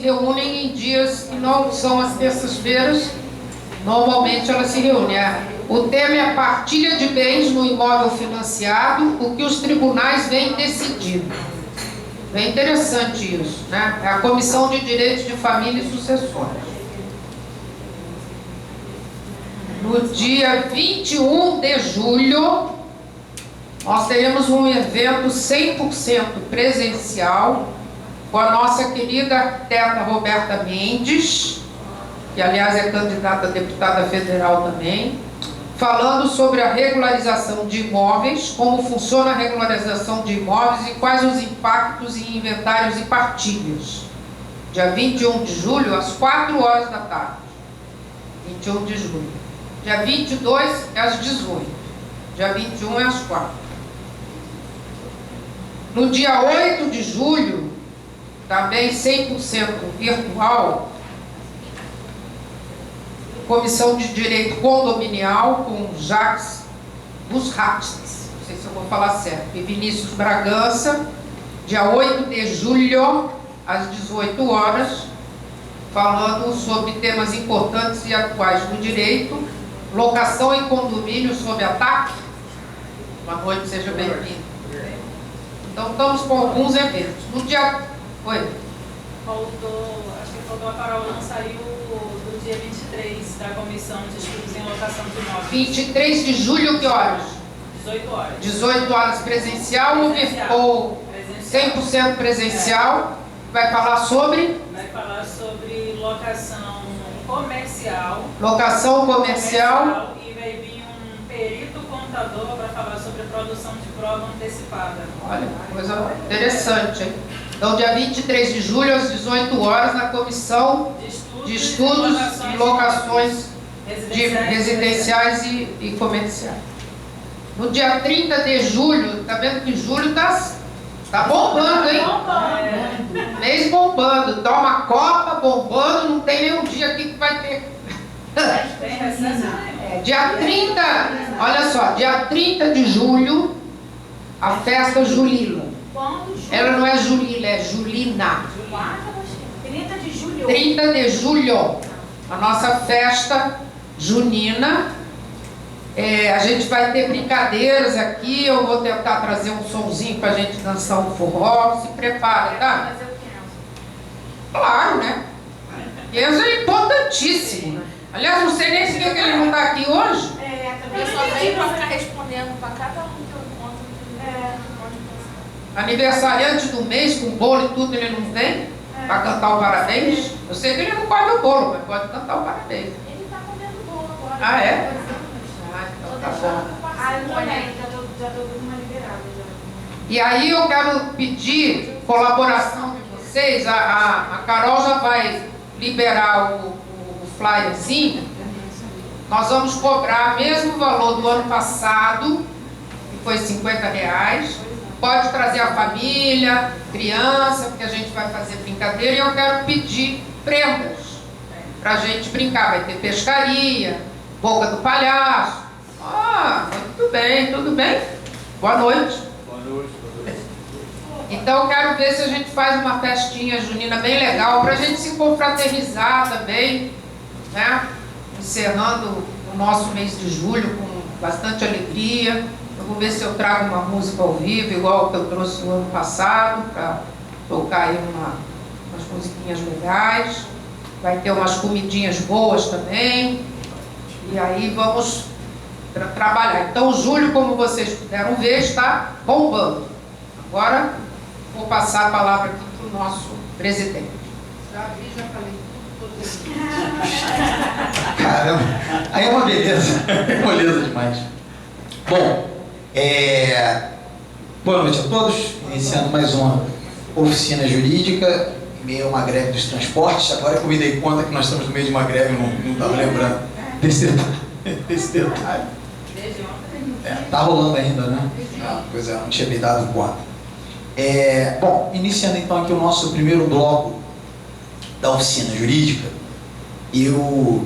reúnem em dias que não são as terças-feiras, normalmente elas se reúnem. O tema é a partilha de bens no imóvel financiado, o que os tribunais vêm decidindo. É interessante isso, né? É a Comissão de Direitos de Família e Sucessórios. No dia 21 de julho, nós teremos um evento 100% presencial com a nossa querida arquiteta Roberta Mendes, que aliás é candidata a deputada federal também, falando sobre a regularização de imóveis, como funciona a regularização de imóveis e quais os impactos em inventários e partilhas. Dia 21 de julho, às 4 horas da tarde. 21 de julho. Dia 22 é às 18. Dia 21 é às 4. No dia 8 de julho, também 100% virtual, Comissão de Direito Condominial com Jacques Busratz, não sei se eu vou falar certo, e Vinícius Bragança, dia 8 de julho, às 18 horas, falando sobre temas importantes e atuais do direito, locação em condomínio sob ataque. Boa noite, seja bem-vindo. Então, estamos com alguns eventos. No dia... Oi? Acho que faltou a Carol, não saiu do dia 23 da Comissão de Estudos em Locação de Imóveis. 23 de julho, que horas? 18 horas. 18 horas presencial ou 100% presencial. Vai falar sobre? Vai falar sobre locação comercial. Locação comercial. E vai vir um perito contador para falar sobre produção de prova antecipada. Olha, coisa interessante, hein? Então, dia 23 de julho, às 18 horas, na Comissão de Estudos e Locações Residenciais e Comerciais. No dia 30 de julho, tá vendo que julho tá bombando, hein? Mês bombando, dá uma Copa bombando, não tem nenhum dia aqui que vai ter. Dia 30, olha só, dia 30 de julho, a festa Julila. Ela não é Julila, é Julina. 30 de julho. 30 de julho, a nossa festa junina. A gente vai ter brincadeiras aqui, eu vou tentar trazer um sonzinho pra gente dançar um forró. Se prepara, tá? Claro, né? Isso é importantíssimo. Aliás, não sei nem se ele não está aqui hoje. Eu só veio para ficar respondendo para cada um que eu encontro. Aniversariante do mês, com bolo e tudo, ele não vem para cantar o parabéns. Eu sei que ele não come o bolo, mas pode cantar o parabéns. Ele está comendo bolo agora. Ah, é? Ah, então tá bom. Eu também, já estou dando uma liberada. E aí eu quero pedir colaboração de vocês. A Carol já vai liberar o flyerzinho. Nós vamos cobrar o mesmo valor do ano passado, que foi R$50. Pode trazer a família, criança, porque a gente vai fazer brincadeira. E eu quero pedir prendas para a gente brincar. Vai ter pescaria, boca do palhaço. Muito bem, tudo bem? Boa noite. Boa noite. Então eu quero ver se a gente faz uma festinha junina bem legal, para a gente se confraternizar também, né? Encerrando o nosso mês de julho com bastante alegria. Eu vou ver se eu trago uma música ao vivo, igual que eu trouxe no ano passado, para tocar aí umas musiquinhas legais. Vai ter umas comidinhas boas também. E aí vamos trabalhar. Então, julho, como vocês puderam ver, está bombando. Agora, vou passar a palavra aqui para o nosso presidente. Já falei tudo. Caramba, aí é uma beleza. Moleza demais. Bom, boa noite a todos. Iniciando mais uma oficina jurídica, em meio a uma greve dos transportes. Agora que eu me dei conta que nós estamos no meio de uma greve, eu não estava lembrando desse detalhe. Tá rolando ainda, né? Pois é, não tinha me dado conta. Bom, iniciando então aqui o nosso primeiro bloco da oficina jurídica,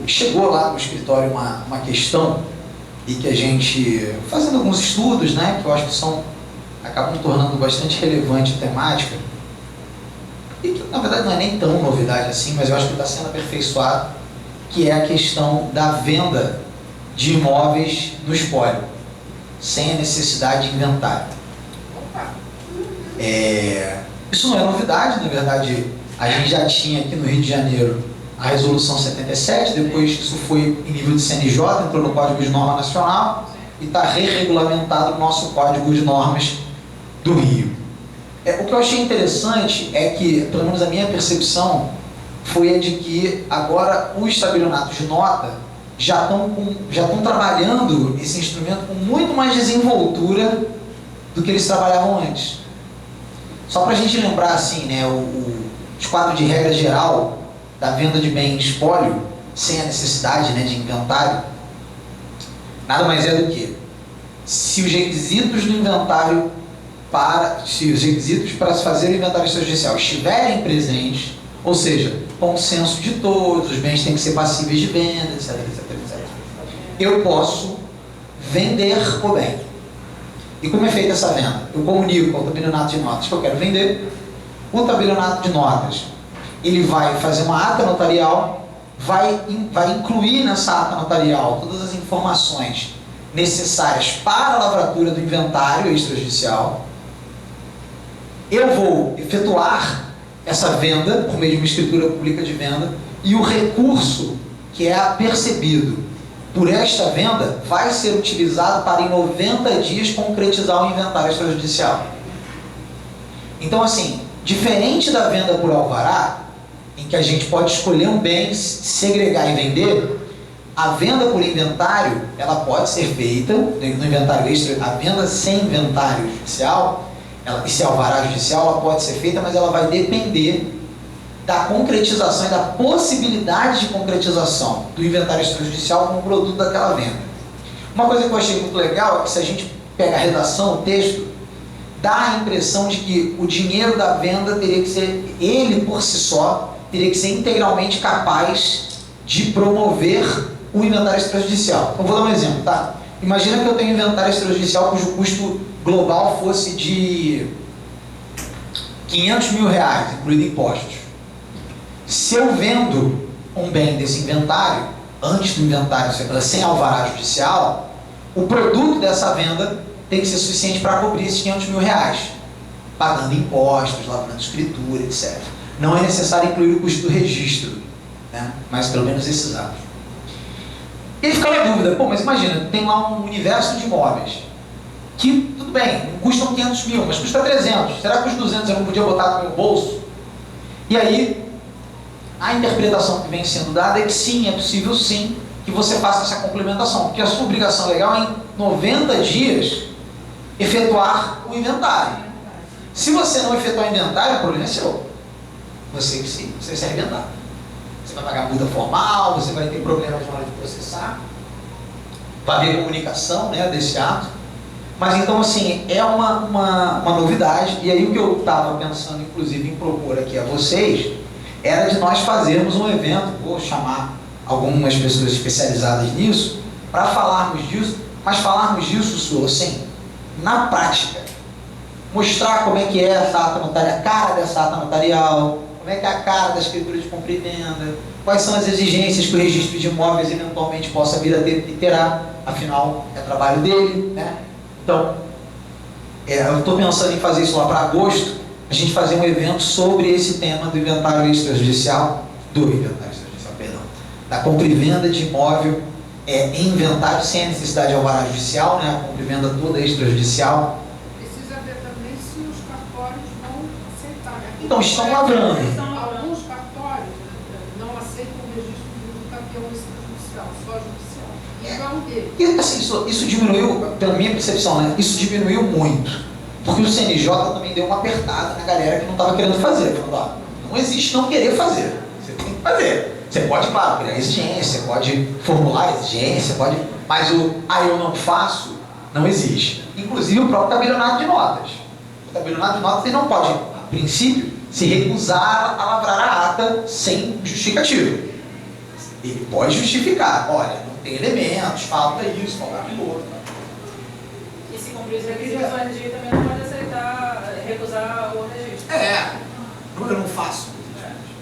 chegou lá no escritório uma questão e que a gente, fazendo alguns estudos, né, que eu acho que acabam tornando bastante relevante a temática, e que na verdade não é nem tão novidade assim, mas eu acho que está sendo aperfeiçoado, que é a questão da venda de imóveis no espólio, sem a necessidade de inventário. Isso não é novidade, na verdade, a gente já tinha aqui no Rio de Janeiro a Resolução 77, depois isso foi em nível de CNJ, entrou no Código de Norma Nacional e está re-regulamentado no nosso Código de Normas do Rio. O que eu achei interessante é que, pelo menos a minha percepção, foi a de que agora os tabelionatos de nota já estão trabalhando esse instrumento com muito mais desenvoltura do que eles trabalhavam antes. Só para a gente lembrar assim, né, os quadros de regra geral da venda de bem espólio, sem a necessidade, né, de inventário, nada mais é do que se os requisitos do inventário se os requisitos para se fazer o inventário extrajudicial estiverem presentes, ou seja, consenso de todos, os bens têm que ser passíveis de venda, etc, etc, etc. Eu posso vender o bem. E como é feita essa venda? Eu comunico ao tabelionato de notas que eu quero vender. O tabelionato de notas, ele vai fazer uma ata notarial, vai incluir nessa ata notarial todas as informações necessárias para a lavratura do inventário extrajudicial. Eu vou efetuar essa venda por meio de uma escritura pública de venda e o recurso que é percebido por esta venda vai ser utilizado para em 90 dias concretizar o inventário extrajudicial. Então assim, diferente da venda por alvará, em que a gente pode escolher um bem, segregar e vender, a venda por inventário, ela pode ser feita no inventário extra, a venda sem inventário judicial, esse alvará judicial, ela pode ser feita, mas ela vai depender da concretização e da possibilidade de concretização do inventário extrajudicial como produto daquela venda. Uma coisa que eu achei muito legal é que se a gente pega a redação, o texto, dá a impressão de que o dinheiro da venda teria que ser, ele por si só, teria que ser integralmente capaz de promover o inventário extrajudicial. Eu vou dar um exemplo, tá? Imagina que eu tenho um inventário extrajudicial cujo custo global fosse de R$500 mil, incluindo impostos. Se eu vendo um bem desse inventário, antes do inventário sem alvará judicial, o produto dessa venda tem que ser suficiente para cobrir esses R$500 mil, pagando impostos, lavrando escritura, etc. Não é necessário incluir o custo do registro, né? Mas pelo menos esses atos. E aí fica a dúvida, mas imagina, tem lá um universo de imóveis que, tudo bem, não custam 500 mil, mas custa 300. Será que os 200 eu não podia botar no meu bolso? E aí, a interpretação que vem sendo dada é que sim, é possível sim que você faça essa complementação, porque a sua obrigação legal é em 90 dias efetuar o inventário. Se você não efetuar o inventário, o problema é seu. Você vai se arrebentar. Você vai pagar multa formal, você vai ter problemas na hora de processar, vai haver comunicação, né, desse ato. Mas então assim, é uma novidade, e aí o que eu estava pensando inclusive em propor aqui a vocês, era de nós fazermos um evento, vou chamar algumas pessoas especializadas nisso, para falarmos disso, mas falarmos disso, Su, assim, na prática. Mostrar como é que é essa ata notarial, a cara dessa ata notarial, como é que é a cara da escritura de compra e venda, quais são as exigências que o registro de imóveis eventualmente possa vir a ter e terá, afinal é trabalho dele, né? Então, eu estou pensando em fazer isso lá para agosto, a gente fazer um evento sobre esse tema do inventário extrajudicial, da compra e venda de imóvel em inventário sem a necessidade de alvará judicial, né? A compra e venda toda extrajudicial. Precisa ver também se os cartórios vão aceitar. Então, estão lavrando. Alguns cartórios não aceitam o registro do campeão extrajudicial, só judicial. Isso é um deles. E assim, isso diminuiu, pela minha percepção, né? Isso diminuiu muito. Porque o CNJ também deu uma apertada na galera que não estava querendo fazer. Falando, não existe não querer fazer. Você tem que fazer. Você pode, claro, criar exigência, pode formular exigência, pode... Mas o eu não faço, não existe. Inclusive o próprio tabelionato de notas. O tabelionato de notas ele não pode, a princípio, se recusar a lavrar a ata sem justificativa. Ele pode justificar. Olha, não tem elementos, falta isso, falta aquilo outro. E se cumprir os requisitos, o ONG também não pode aceitar, recusar o registro. Eu não faço.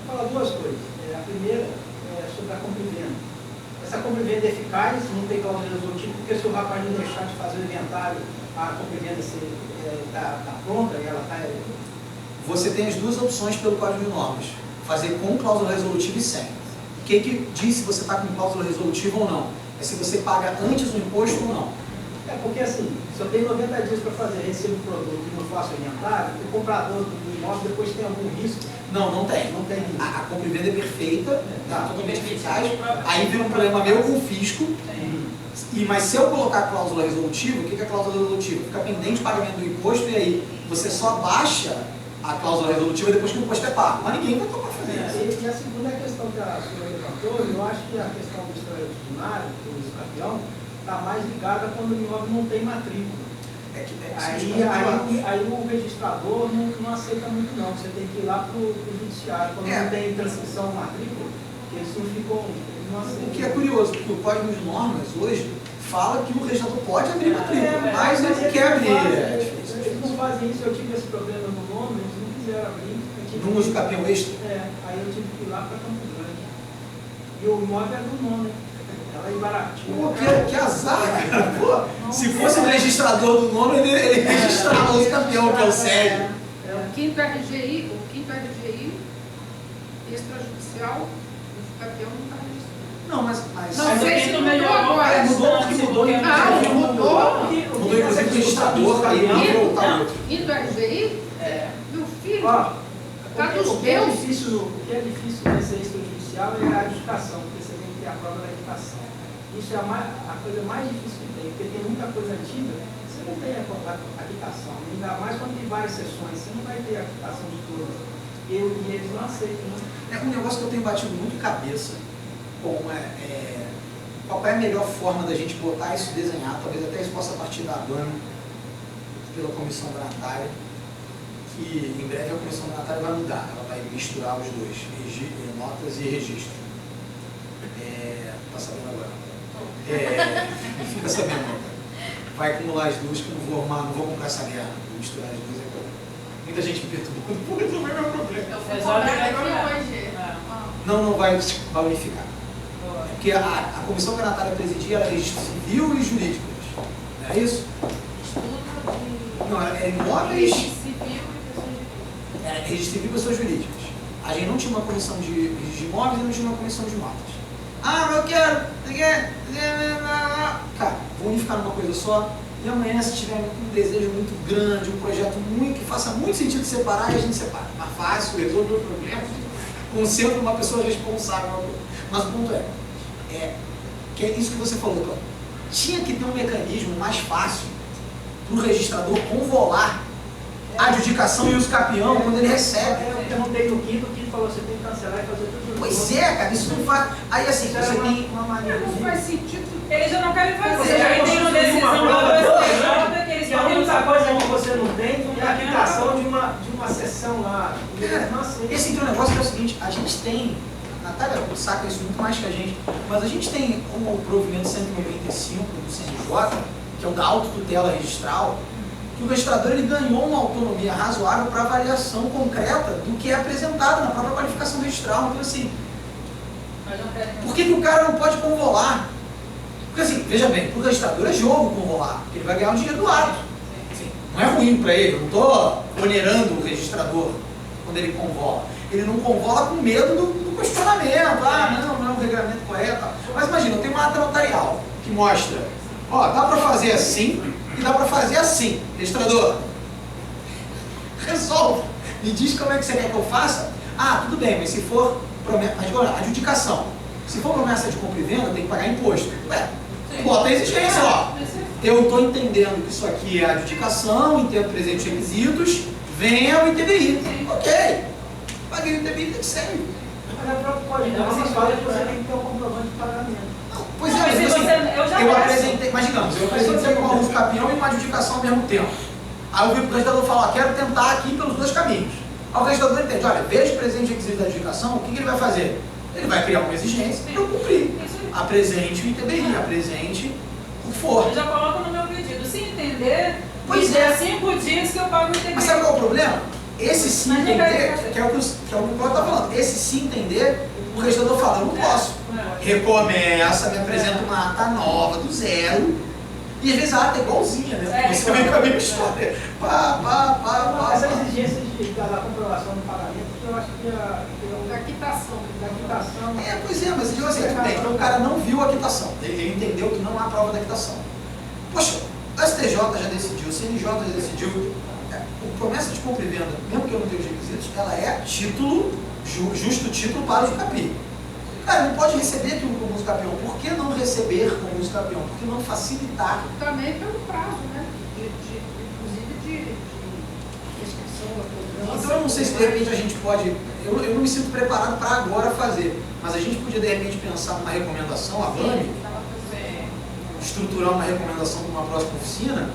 Vou falar duas coisas. A primeira é sobre a compra e venda. Essa compra e venda é eficaz, não tem cláusula resolutiva, porque se o rapaz não deixar de fazer o inventário, a compra e venda está pronta e ela está... Você tem as duas opções pelo Código de Normas. Fazer com cláusula resolutiva e sem. O que diz se você está com cláusula resolutiva ou não? É se você paga antes o imposto ou não. É porque assim, se eu tenho 90 dias para fazer, recebo o produto e não faço o inventário, o comprador do imóvel depois tem algum risco. Não tem. Não tem risco. A compra e venda é perfeita, totalmente eficaz. Aí vem um problema meu com o fisco. Mas se eu colocar a cláusula resolutiva, o que é a cláusula resolutiva? Fica pendente o pagamento do imposto e aí você só baixa a cláusula resolutiva depois que o imposto é pago. Mas ninguém vai tomar fazer isso. E a segunda questão que a senhora levantou, eu acho que a questão do extrajudiciário, do escapião, está mais ligada quando o imóvel não tem matrícula. Aí o registrador não aceita muito não, você tem que ir lá para o judiciário, quando não tem transcrição matrícula, eles não ficam, não aceitam. O que é curioso, porque o Código de Normas hoje fala que o registrador pode abrir matrícula, mas ele não quer abrir. Eles não fazem isso, eu tive esse problema no nome, eles não quiseram abrir. Não usa o capião extra? Aí eu tive que ir lá para Campo Grande. E o imóvel é do nome, ela é baratinha. Pô, que azar, cara. Pô, se fosse o registrador do nome, ele registrava o capião, que é o sério. O quinto RGI, extrajudicial, o campeão não está registrado. Não, mas Não sei se mudou agora. Mudou porque mudou. Mudou inclusive o registrador, aí não voltar outro. Quinto RGI? Meu filho. O que é difícil nesse extrajudicial é a adjudicação, porque você tem que ter a prova da adjudicação. Isso é a coisa mais difícil que tem, porque tem muita coisa antiga, você não tem a habitação, ainda mais quando tem várias sessões, você não vai ter a habitação de todas. E eles não aceitam. Né? É um negócio que eu tenho batido muito cabeça, qual é a melhor forma da gente botar isso desenhado, talvez até isso possa partir da ADAME, pela comissão granatária, que em breve a comissão granatária vai mudar, ela vai misturar os dois, notas e registro. Tá sabendo agora? Fica sabendo. Vai acumular as duas, que eu não vou comprar essa guerra, vou misturar as duas agora. Muita gente me perturbando, pô, isso não é meu problema. Eu fui comprar aqui hoje. Não vai unificar. Porque a comissão granatária presidia era registro civil e jurídico. Não é isso? Não, era imóveis. Civil e pessoas jurídicas. Era registro civil e pessoas jurídicas. A gente não tinha uma comissão de imóveis e não tinha uma comissão de notas. Mas eu quero. Cara, vou unificar numa coisa só. E amanhã, se tiver um desejo muito grande, um projeto que faça muito sentido separar, a gente separa. Mais fácil, resolve o problema. Concentra uma pessoa responsável. Mas o ponto que é isso que você falou, Cláudio. Tinha que ter um mecanismo mais fácil para o registrador convolar a adjudicação e os capião quando ele recebe. Eu perguntei no quinto, o quinto falou, você tem que cancelar e fazer tudo. Pois é, cara, isso não faz. Aí assim, você tem uma maneira. Não faz sentido. Eles já não querem fazer. Você já Aí tem uma decisão do STJ que eles E a única coisa que você não tem é a aplicação de uma sessão lá. Esse então, negócio é o seguinte, a gente tem, a Natália saca isso muito mais que a gente, mas a gente tem o provimento 195 do CNJ, que é o da autotutela registral, que o registrador ele ganhou uma autonomia razoável para avaliação concreta do que é apresentado na própria qualificação registral. Então assim, por que o cara não pode convolar? Porque assim, veja bem, para o registrador é jogo convolar, porque ele vai ganhar o dinheiro do ato. Assim, não é ruim para ele, eu não estou onerando o registrador quando ele convola. Ele não convola com medo do questionamento, não é um regulamento correto. Mas imagina, eu tenho uma ata notarial que mostra, dá para fazer assim e dá para fazer assim. Registrador, resolve. Me diz como é que você quer que eu faça? Tudo bem, mas se for adjudicação, se for promessa de compra e venda, tem que pagar imposto. Bota a exigência, eu estou entendendo que isso aqui é adjudicação, entendo presente os requisitos, venha o ITBI. Ok, paguei o ITBI, tem que ser. Mas a própria pode dar, vocês falam que você tem que ter um comprovante de pagamento. Pois é, mas assim, eu apresentei, imaginamos, eu apresentei com o capião e uma adjudicação ao mesmo tempo. Aí eu vi o registrador falar, quero tentar aqui pelos dois caminhos. Aí o registrador entende, olha, veja o presente requisito da adjudicação, o que ele vai fazer? Ele vai criar uma exigência para eu cumprir. Apresente o ITBI, apresente o for. Eu já coloco no meu pedido. Se entender, Pois me dê 5 dias que eu pago o ITBI. Mas sabe qual é o problema? esse se entender, que é o que o Cláudio está falando, esse se entender, o registrador fala, eu não posso. Recomeça, me apresenta uma ata nova, do zero, e às vezes a ata é igualzinha, né? Você vem com a mesma história. Essa exigência da comprovação do pagamento, que eu acho que Da quitação. Pois é, mas assim, bem, então o cara não viu a quitação, ele entendeu que não há prova da quitação. Poxa, o STJ já decidiu, o CNJ já decidiu, a promessa de compra e venda, mesmo que eu não tenha os requisitos, ela é título, justo título para o Capi. Cara, não pode receber aquilo como uso capião. Por que não receber como uso capião? Por que não facilitar? Também pelo prazo, né? Inclusive de restrição da cobrança. Então eu não sei se de repente a gente pode, eu não me sinto preparado para agora fazer, mas a gente podia de repente pensar numa recomendação, a Vani, estruturar uma recomendação para uma próxima oficina,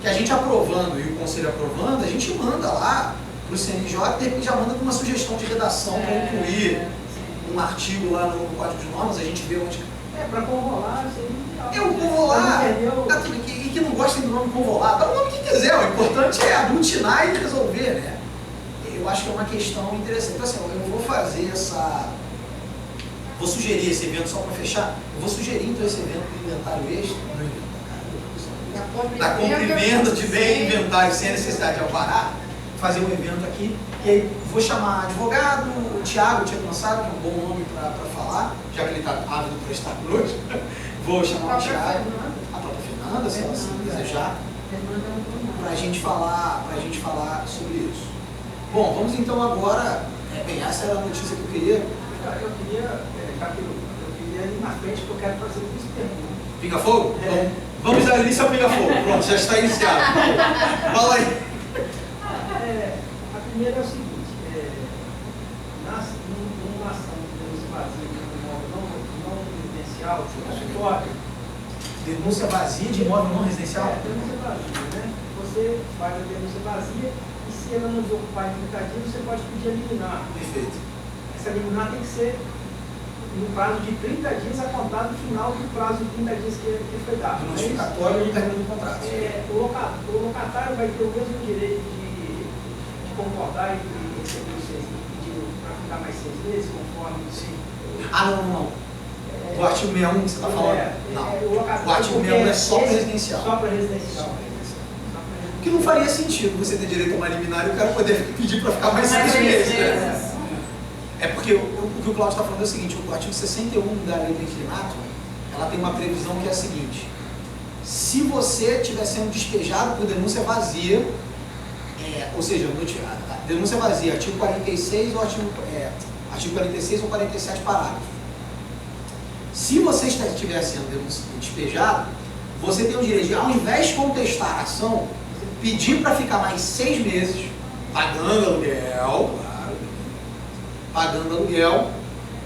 que a gente aprovando e o conselho aprovando, a gente manda lá para o CNJ, de repente já manda com uma sugestão de redação para incluir um artigo lá no Código de Normas, a gente vê onde... para convolar, seria o convolar, e que não gostem do nome convolar, dá o nome que quiser, o importante é aglutinar e resolver, né? Eu acho que é uma questão interessante. Então assim, eu vou fazer vou sugerir esse evento só para fechar, eu vou sugerir então esse evento do inventário extra, da compra e venda de bem inventário sem a necessidade de alvará, fazer um evento aqui, e aí vou chamar advogado, o Thiago tinha pensado, que é um bom nome para falar, já que ele está ávido para estar por hoje, vou chamar o Thiago, a própria Fernanda, se ela se desejar, para a gente falar sobre isso. Bom, vamos então agora, bem, essa era a notícia que eu queria. Eu queria ir na frente, porque eu quero fazer isso pergunta. Pinga-fogo? Vamos dar início ao pinga-fogo. Pronto, já está iniciado. Fala aí. A primeira é o seguinte, numa ação de denúncia vazia de imóvel não residencial, denúncia vazia de imóvel não residencial? Denúncia vazia, né? Você faz a denúncia vazia e se ela não desocupar em 30 dias, você pode pedir a liminar. Perfeito. Essa liminar tem que ser no prazo de 30 dias a contar do final do prazo de 30 dias que foi dado. Do notificatório e término do contrato. O locatário vai ter o mesmo direito de concordar e receber os 6 pedido para ficar mais 6 meses, conforme. Sim. Não. O artigo 61 que você está falando? Não. O artigo 61 é só para residencial. Só para residencial. O que não faria sentido você ter direito a uma liminar e o cara poder pedir para ficar mais 6 meses, né? É porque o que o Cláudio está falando é o seguinte, o artigo 61 da lei do inquilinato, ela tem uma previsão que é a seguinte: se você estiver sendo despejado por denúncia vazia, ou seja, a denúncia vazia, artigo 46 ou artigo 46 ou 47 parágrafo. Se você estiver sendo despejado, você tem o direito de, ao invés de contestar a ação, pedir para ficar mais 6 meses, pagando aluguel,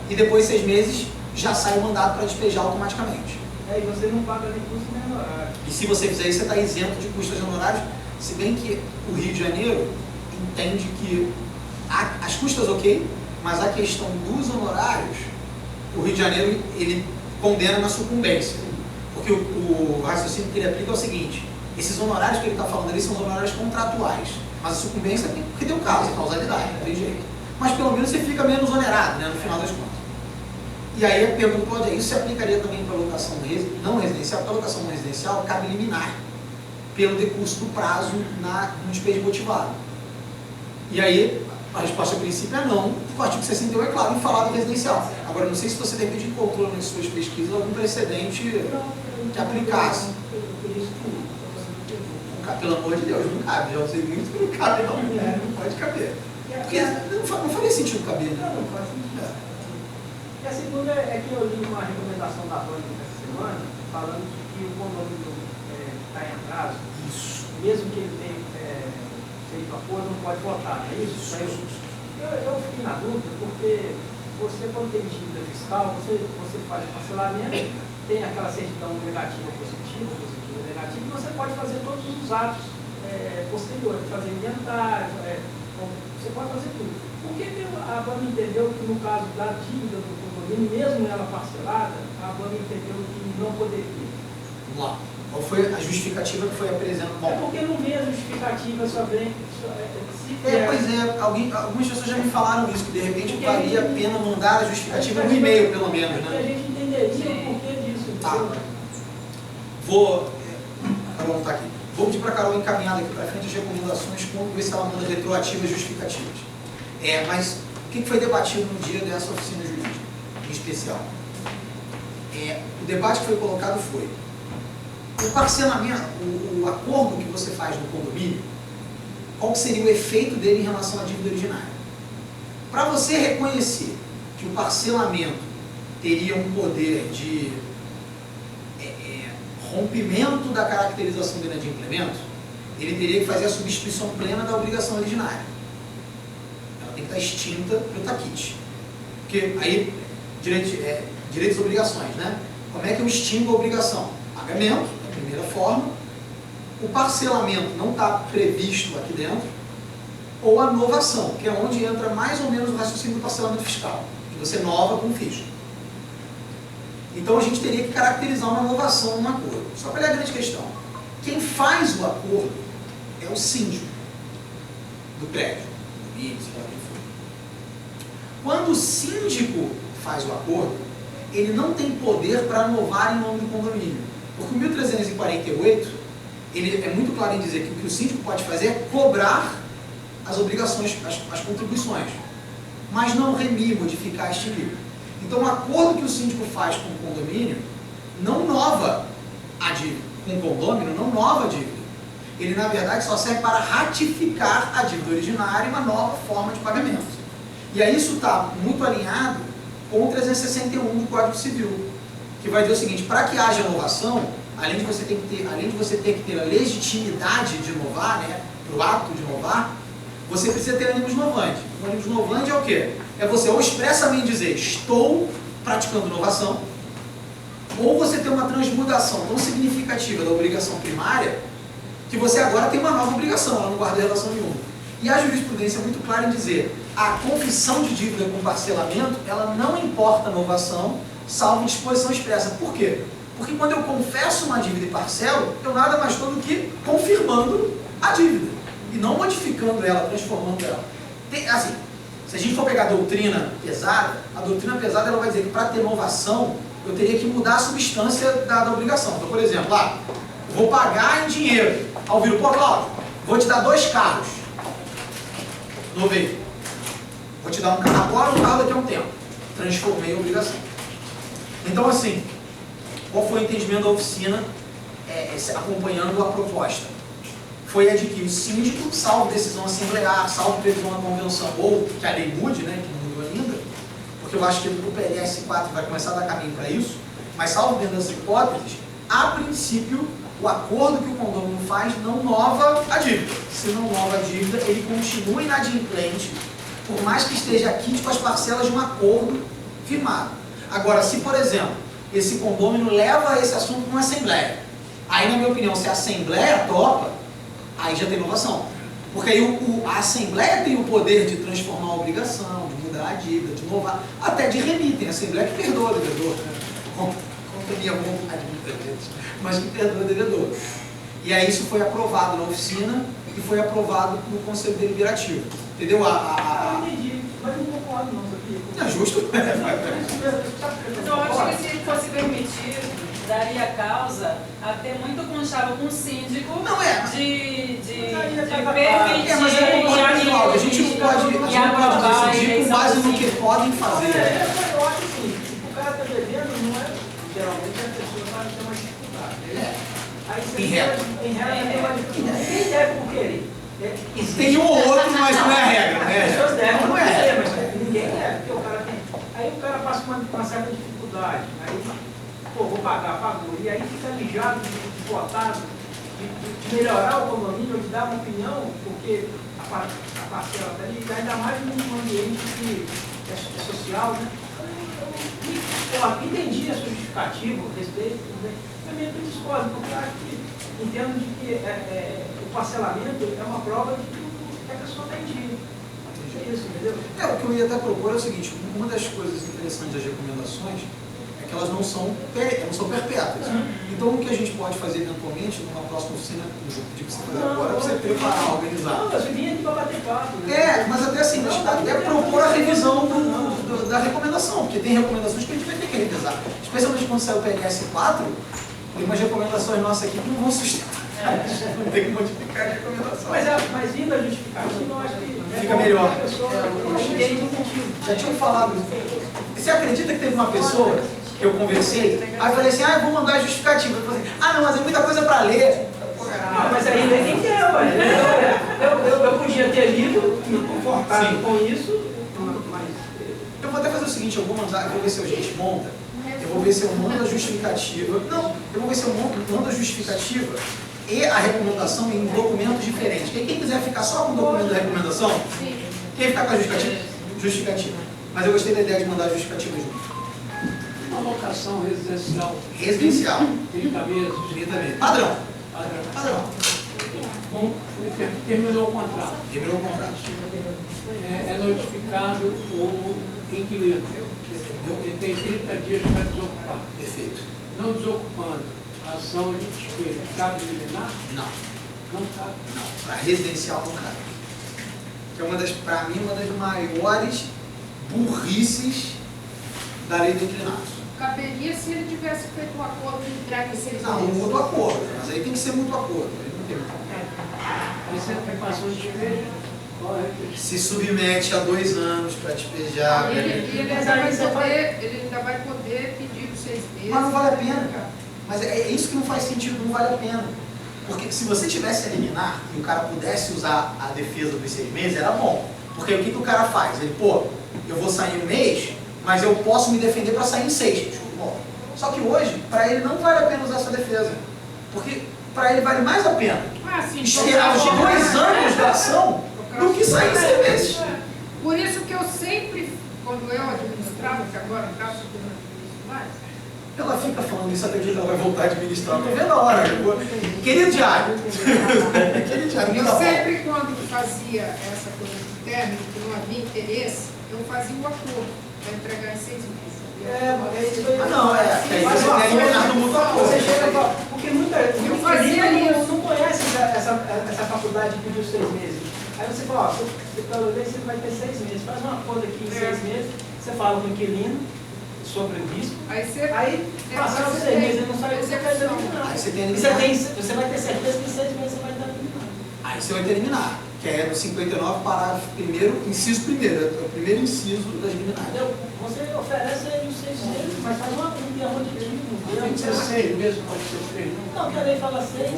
e depois 6 meses já sai o mandado para despejar automaticamente. E você não paga nem custo nem honorário. E se você fizer isso, você está isento de custos honorários, se bem que o Rio de Janeiro entende que as custas ok, mas a questão dos honorários, o Rio de Janeiro ele condena na sucumbência. Porque o raciocínio que ele aplica é o seguinte: esses honorários que ele está falando ali são os honorários contratuais, mas a sucumbência é porque tem o caso, a causalidade, não tem jeito. Mas pelo menos você fica menos onerado, né, no final das contas. E aí a pergunta pode isso se aplicaria também para a locação não residencial. Para a locação não residencial, cabe liminar pelo decurso do prazo no despejo motivado. E aí a resposta a princípio é não, o artigo 61 é claro em falar do residencial. Agora, não sei se você de repente encontrou nas suas pesquisas algum precedente que aplicasse. Pelo amor de Deus, não cabe. Já sei muito que não cabe, não pode caber. Porque não faria sentido caber, né? Não faz sentido. E a segunda é que eu li uma recomendação da Vani essa semana, falando que o condomínio está em atraso, mesmo que ele tenha feito acordo, não pode votar, não é isso? Eu fiquei na dúvida, porque você, quando tem dívida fiscal, você faz o parcelamento, tem aquela certidão negativa positiva, negativa, e você pode fazer todos os atos posteriores, fazer inventário, você pode fazer tudo. Por que a Vani entendeu que no caso da dívida do condomínio, mesmo ela parcelada, a Vani entendeu que não poderia? Vamos lá. Qual foi a justificativa que foi apresentada? É porque não vê a justificativa, só vem... Pois é, algumas pessoas já me falaram isso, que de repente valia a pena mandar a justificativa no e-mail, pelo menos, Porque a né? gente entenderia o porquê disso. Tá. Carol não está aqui. Vou pedir para a Carol encaminhar daqui para frente as recomendações, ver se ela manda retroativas justificativas. Mas o que foi debatido no dia dessa oficina jurídica, em especial? O debate que foi colocado foi o parcelamento, o acordo que você faz no condomínio, qual seria o efeito dele em relação à dívida originária. Para você reconhecer que o parcelamento teria um poder de rompimento da caracterização do inadimplemento, ele teria que fazer a substituição plena da obrigação originária. Ela tem que estar extinta no taquite. Porque aí, direitos e obrigações, né? Como é que eu extingo a obrigação? Pagamento, da primeira forma. O parcelamento não está previsto aqui dentro. Ou a novação, que é onde entra mais ou menos o raciocínio do parcelamento fiscal, que você nova com fisco. Então a gente teria que caracterizar uma novação num acordo. Só que olha a grande questão. Quem faz o acordo é o síndico do prédio, do BIM, sei lá quem for. Quando o síndico faz o acordo, ele não tem poder para novar em nome do condomínio. Porque o 1348, ele é muito claro em dizer que o que o síndico pode fazer é cobrar as obrigações, as contribuições, mas não remir, modificar, extinguir. Então, o acordo que o síndico faz com o condomínio não nova a dívida. Com o condômino, não nova a dívida. Ele, na verdade, só serve para ratificar a dívida originária e uma nova forma de pagamento. E aí isso está muito alinhado com o 361 do Código Civil, que vai dizer o seguinte: para que haja inovação, além de você ter que ter a legitimidade de inovar, né, para o ato de inovar, você precisa ter animus novandi. O animus novandi é o quê? É você ou expressamente dizer, estou praticando inovação, ou você ter uma transmudação tão significativa da obrigação primária, que você agora tem uma nova obrigação, ela não guarda relação nenhuma. E a jurisprudência é muito clara em dizer, a confissão de dívida com parcelamento, ela não importa a inovação, salvo disposição expressa. Por quê? Porque quando eu confesso uma dívida e parcelo, eu nada mais estou do que confirmando a dívida, e não modificando ela, transformando ela. Assim, se a gente for pegar a doutrina pesada ela vai dizer que para ter inovação, eu teria que mudar a substância da obrigação. Então, por exemplo, eu vou pagar em dinheiro. Ao vir o Cláudio, vou te dar 2 carros. Novei. Vou te dar um carro agora, um carro daqui a um tempo. Transformei a obrigação. Então, assim, qual foi o entendimento da oficina acompanhando a proposta? Foi a de que o síndico, salvo decisão assemblear, salvo previsão da convenção, ou que a lei mude, né, que não mudou ainda, porque eu acho que o PLS 4 vai começar a dar caminho para isso, mas salvo dentro das hipóteses, a princípio, o acordo que o condomínio faz não nova a dívida. Se não nova a dívida, ele continua inadimplente, por mais que esteja aqui com as parcelas de um acordo firmado. Agora, se, por exemplo, esse condomínio leva esse assunto para uma assembleia, aí, na minha opinião, se a assembleia topa, aí já tem inovação. Porque aí a Assembleia tem o poder de transformar a obrigação, de mudar a dívida, de inovar, até de remir. Tem a Assembleia que perdoa o devedor, né? Contra a minha vontade, muitas vezes, mas que perdoa o devedor. E aí isso foi aprovado na oficina e foi aprovado no Conselho Deliberativo. Entendeu? Eu entendi, mas não concordo não, sabia? É justo. Eu acho que se fosse permitido, daria causa a ter muito conchavo com o síndico de permitir mas a gente não pode decidir com base no que podem fazer. Eu acho assim, o cara está devendo, não é, geralmente a pessoa vai ter uma dificuldade. Aí você Em regra tem uma dificuldade. Ninguém deve por querer. Tem um ou outro, mas não é a regra. As pessoas devem, não é. mas ninguém deve, porque o cara tem. Aí o cara passa uma certa dificuldade. Aí, pô, vou pagar, pagou. E aí fica lijado, botado, de melhorar o condomínio, de dar uma opinião, porque a parcela está ali, ainda mais num ambiente que é social, né? Eu entendi a sua justificativa, respeito, também eu discordo, porque eu acho que entendo de que o parcelamento é uma prova de que a pessoa está em dia. É isso, entendeu? O que eu ia até propor é o seguinte: uma das coisas interessantes das recomendações é que que elas não são perpétuas. Então, o que a gente pode fazer eventualmente, numa próxima oficina, no grupo de que você fazer agora, é você preparar, organizar. Não, eu vim aqui para bater papo. Né? Mas até assim, até propor a revisão da recomendação, porque tem recomendações que a gente vai ter que revisar. Especialmente quando sai o PNS 4, tem umas recomendações nossas aqui que não vão sustentar. Tem que modificar a recomendação. Mas vindo a justificativa, eu acho que fica melhor. A pessoa entende o motivo. Já tinham falado. Você acredita que teve uma pessoa que eu conversei, aí eu falei assim, eu vou mandar a justificativa. Eu falei assim, não, mas tem muita coisa para ler. Mas aí lê quem quer, ué. Eu podia ter lido, me confortado com isso, mas... Eu vou até fazer o seguinte, eu vou ver se a gente monta, eu vou ver se eu mando a justificativa, eu vou ver se eu mando a justificativa e a recomendação em documentos diferentes. Quem quiser ficar só com o documento da recomendação, quem ficar com a justificativa. Mas eu gostei da ideia de mandar a justificativa junto. Uma locação residencial. Residencial. 30 meses. 30 meses. Padrão. Terminou o contrato. Terminou o contrato. É notificado o inquilino. Ele tem 30 dias para desocupar. Perfeito. Não desocupando, a ação de despejo cabe liminar? Não. Não cabe. Não. Para residencial não cabe. Que é para mim, uma das maiores burrices da lei do inquilinato. Caberia se ele tivesse feito um acordo de entrega em 6 meses. Não, um mútuo acordo. Mas aí tem que ser mútuo acordo. Aí não tem. Aí você passou de despejo, se submete a 2 anos para despejar. Ele ainda vai poder pedir os 6 meses. Mas não vale a pena, cara. Mas é isso que não faz sentido, não vale a pena. Porque se você tivesse a liminar e o cara pudesse usar a defesa dos 6 meses, era bom. Porque o que o cara faz? Ele, eu vou sair um mês, mas eu posso me defender para sair em 6. Bom, só que hoje, para ele não vale a pena usar essa defesa. Porque para ele vale mais a pena esperar os 2 anos da ação do que sair em 6 meses. Por isso que eu sempre, quando eu administrava, que agora no caso eu não administro mais, ela fica falando isso até que ela vai voltar a administrar. Estou vendo a hora. Querido Diário. Eu sempre, quando fazia essa coisa de término, que não havia interesse, eu fazia um acordo para entregar em 6 meses. Você chega e fala, porque muita gente não conhece essa faculdade que pediu 6 meses. Aí você fala, você vai ter 6 meses, faz um acordo aqui em 6 meses, você fala com o inquilino sobre o risco, aí passar os 6 meses e não sai, você vai eliminar. Você vai ter certeza que em 6 meses você vai estar eliminado. Aí você vai ter eliminar, que é no 59, parágrafo 1º, inciso 1º, é o primeiro inciso das liminares. Você oferece aí os 6 meses, mas faz um termo aditivo. Tem que ser 6 mesmo, pode ser 3. Não, que a lei fala 6,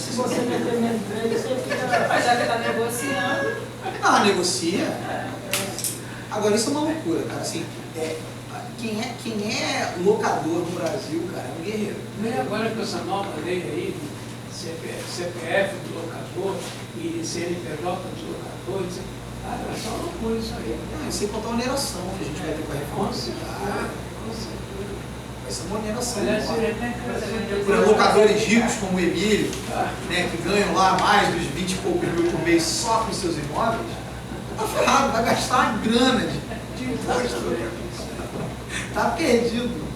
se você meter menos 3, você fica... Mas já que está negociando... Ah, negocia. Agora, isso é uma loucura, cara. Assim, quem é locador no Brasil, cara, é um guerreiro. E agora com essa nova lei aí, CPF do locador e CNPJ dos locadores, é só loucura isso aí. Sem contar a oneração que a gente vai ter com a reforma. Vai ser uma oneração. Para locadores ricos como o Emílio, né, que ganham lá mais dos 20 e poucos mil por mês só com seus imóveis, tá ferrado, vai gastar uma grana de imposto. Tá perdido.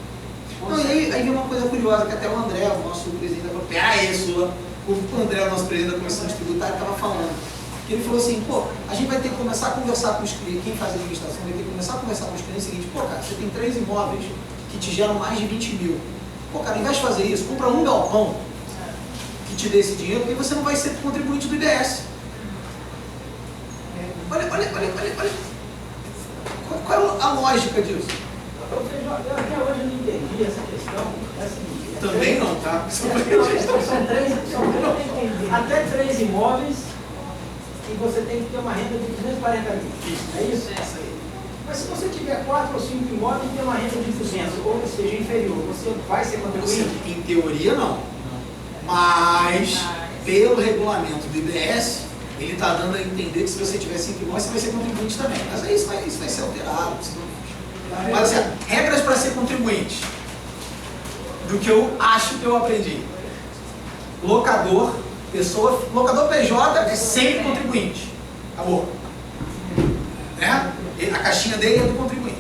Não, e aí vem uma coisa curiosa, que até o André, o nosso presidente, falou, peraí, Sula, o André, o nosso presidente da Comissão de Tributária, estava falando. Que ele falou assim, a gente vai ter que começar a conversar com os clientes, quem faz a administração vai ter que começar a conversar com os clientes o seguinte, cara, você tem 3 imóveis que te geram mais de 20 mil. Cara, ao invés de fazer isso, compra um galpão que te dê esse dinheiro, porque você não vai ser contribuinte do IBS. Olha. Qual é a lógica disso? Eu até hoje não entendi essa questão. Também não, tá? São até 3 imóveis e você tem que ter uma renda de 240 mil. É isso? É isso aí. Mas se você tiver 4 ou 5 imóveis e tem uma renda de 200, ou seja, inferior, você vai ser contribuinte? Em teoria, não. Mas, pelo regulamento do IBS, ele está dando a entender que se você tiver 5 imóveis, você vai ser contribuinte também. Mas aí isso vai ser alterado. Mas assim, regras para ser contribuinte. Do que eu acho que eu aprendi. Locador PJ é sempre contribuinte. Acabou. Né? A caixinha dele é do contribuinte.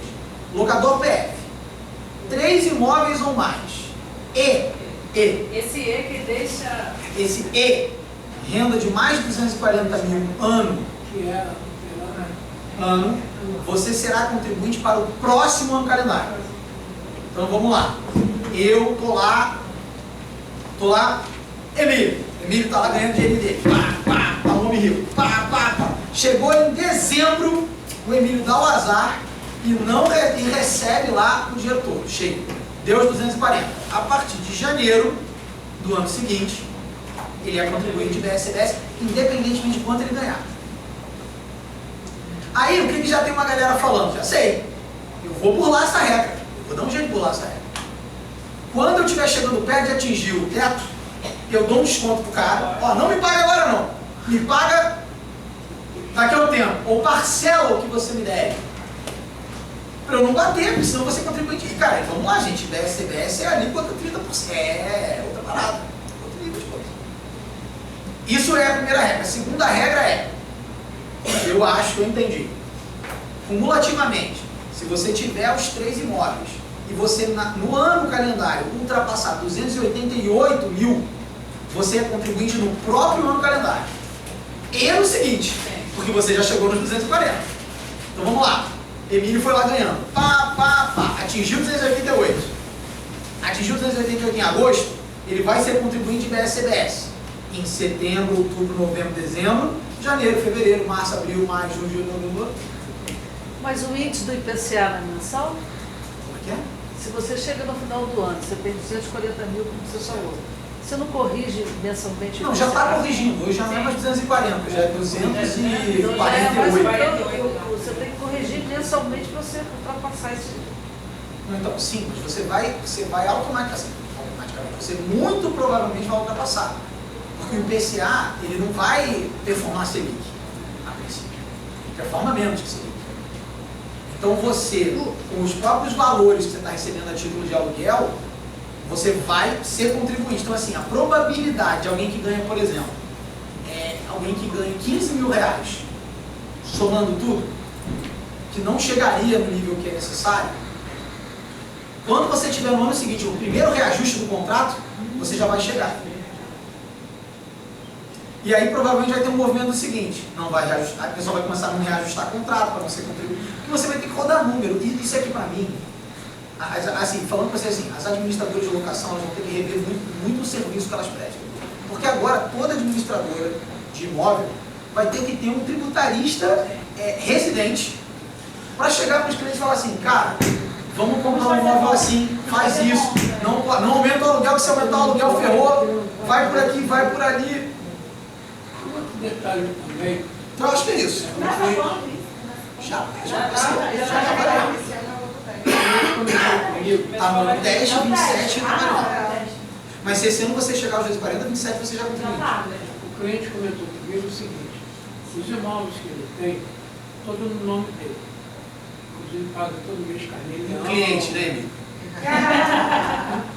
Locador PF 3 imóveis ou mais. Esse E que deixa... Esse renda de mais de 240 mil ano, Que é ano, você será contribuinte para o próximo ano calendário. Então vamos lá. Eu tô lá, Emílio tá lá ganhando dinheiro dele. Tá um homem rico. Chegou em dezembro, o Emílio dá o azar e recebe lá o dinheiro todo, cheio. Deu os 240. A partir de janeiro do ano seguinte, ele é contribuinte de BSBS, independentemente de quanto ele ganhar. Aí, o que já tem uma galera falando? Já sei. Eu vou burlar essa regra. Eu vou dar um jeito de burlar essa regra. Quando eu estiver chegando perto de atingir o teto, eu dou um desconto pro cara. Ó, não me paga agora não. Me paga daqui a um tempo. Ou parcela o que você me deve. Pra eu não bater, porque senão você contribui. E, cara, vamos lá, gente. BSBS é ali quanto 30%. É outra parada. Outro nível de coisa. Isso é a primeira regra. A segunda regra é, eu acho que eu entendi. Cumulativamente, se você tiver os 3 imóveis e você no ano calendário ultrapassar 288 mil, você é contribuinte no próprio ano calendário. E no seguinte, porque você já chegou nos 240. Então vamos lá. Emílio foi lá ganhando. Atingiu 288. Atingiu 288 em agosto, ele vai ser contribuinte de BSBS. Em setembro, outubro, novembro, dezembro, janeiro, fevereiro, março, abril, maio, junho, julho, novembro. Mas o índice do IPCA não é mensal? Como é que é? Se você chega no final do ano, você tem 240 mil, como você falou, você não corrige mensalmente? Não, já está corrigindo. Hoje já não é mais 240, já é 248. Você tem que corrigir mensalmente para você ultrapassar isso. Então, sim, mas você vai automaticamente, você muito provavelmente vai ultrapassar. Porque o IPCA, ele não vai performar Selic, a princípio. Ele performa menos que Selic. Então você, com os próprios valores que você está recebendo a título de aluguel, você vai ser contribuinte. Então, assim, a probabilidade de alguém que ganha, por exemplo, alguém que ganha 15 mil reais, somando tudo, que não chegaria no nível que é necessário, quando você tiver no ano seguinte o primeiro reajuste do contrato, você já vai chegar. E aí provavelmente vai ter um movimento do seguinte, não vai reajustar, a pessoa vai começar a não reajustar contrato para você contribuir, porque você vai ter que rodar número. E isso aqui para mim, assim, falando para vocês assim, as administradoras de locação elas vão ter que rever muito o serviço que elas prestam. Porque agora toda administradora de imóvel vai ter que ter um tributarista residente para chegar para os clientes e falar assim, cara, vamos comprar um imóvel assim, faz isso, não aumenta o aluguel, que se aumentar o aluguel ferrou, vai por aqui, vai por ali. Detalhe também. Então eu acho que é isso. Já. Tá no 10, 27 e no 9. Mas se esse ano você chegar aos 240, 27 você já contribui. O cliente comentou comigo o seguinte, os imóveis que ele tem, todo no nome dele. Inclusive paga todo mês carneiro. O cliente, né, Emílio?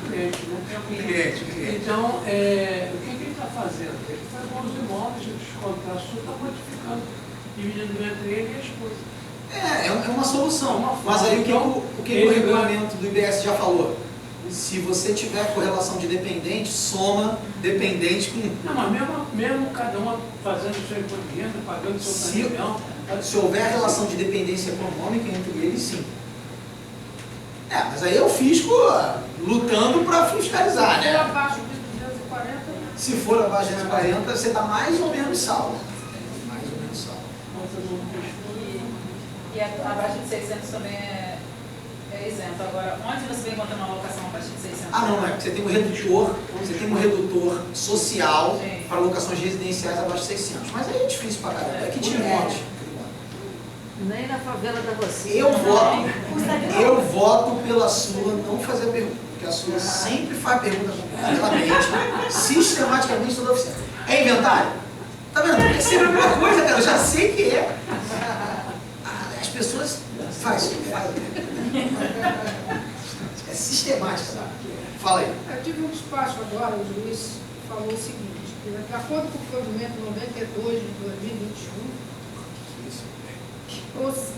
Cliente, né? Cliente. Então, o que ele está fazendo? Ele pegou os imóveis, ele desconta, está modificando, dividindo entre ele e a esposa. É uma solução. Mas aí o que o regulamento do IBS já falou? Se você tiver correlação de dependente, soma dependente com... Não, mas mesmo cada um fazendo o seu imposto de renda, pagando o seu caminhão... Se houver relação de dependência econômica entre eles, sim. Mas aí é o fisco lutando para fiscalizar, né? Se for abaixo de 240... Se for abaixo de 240, você está mais ou menos salvo. Mais ou menos salvo. E abaixo de 600 também é isento. Agora, onde você vai encontrar uma locação abaixo de 600? Não, porque você tem um redutor social para locações residenciais abaixo de 600. Mas aí é difícil para caramba, é que te monte. Nem na favela da você. Eu voto pela sua não fazer pergunta, porque a sua sempre faz pergunta completamente, sistematicamente toda oficina. É inventário? Tá vendo? É sempre a mesma coisa, cara, eu já sei que é. As pessoas fazem. É sistemático, sabe? Fala aí. Eu tive um despacho agora, o juiz falou o seguinte, que de acordo com o provimento 92 de 2021,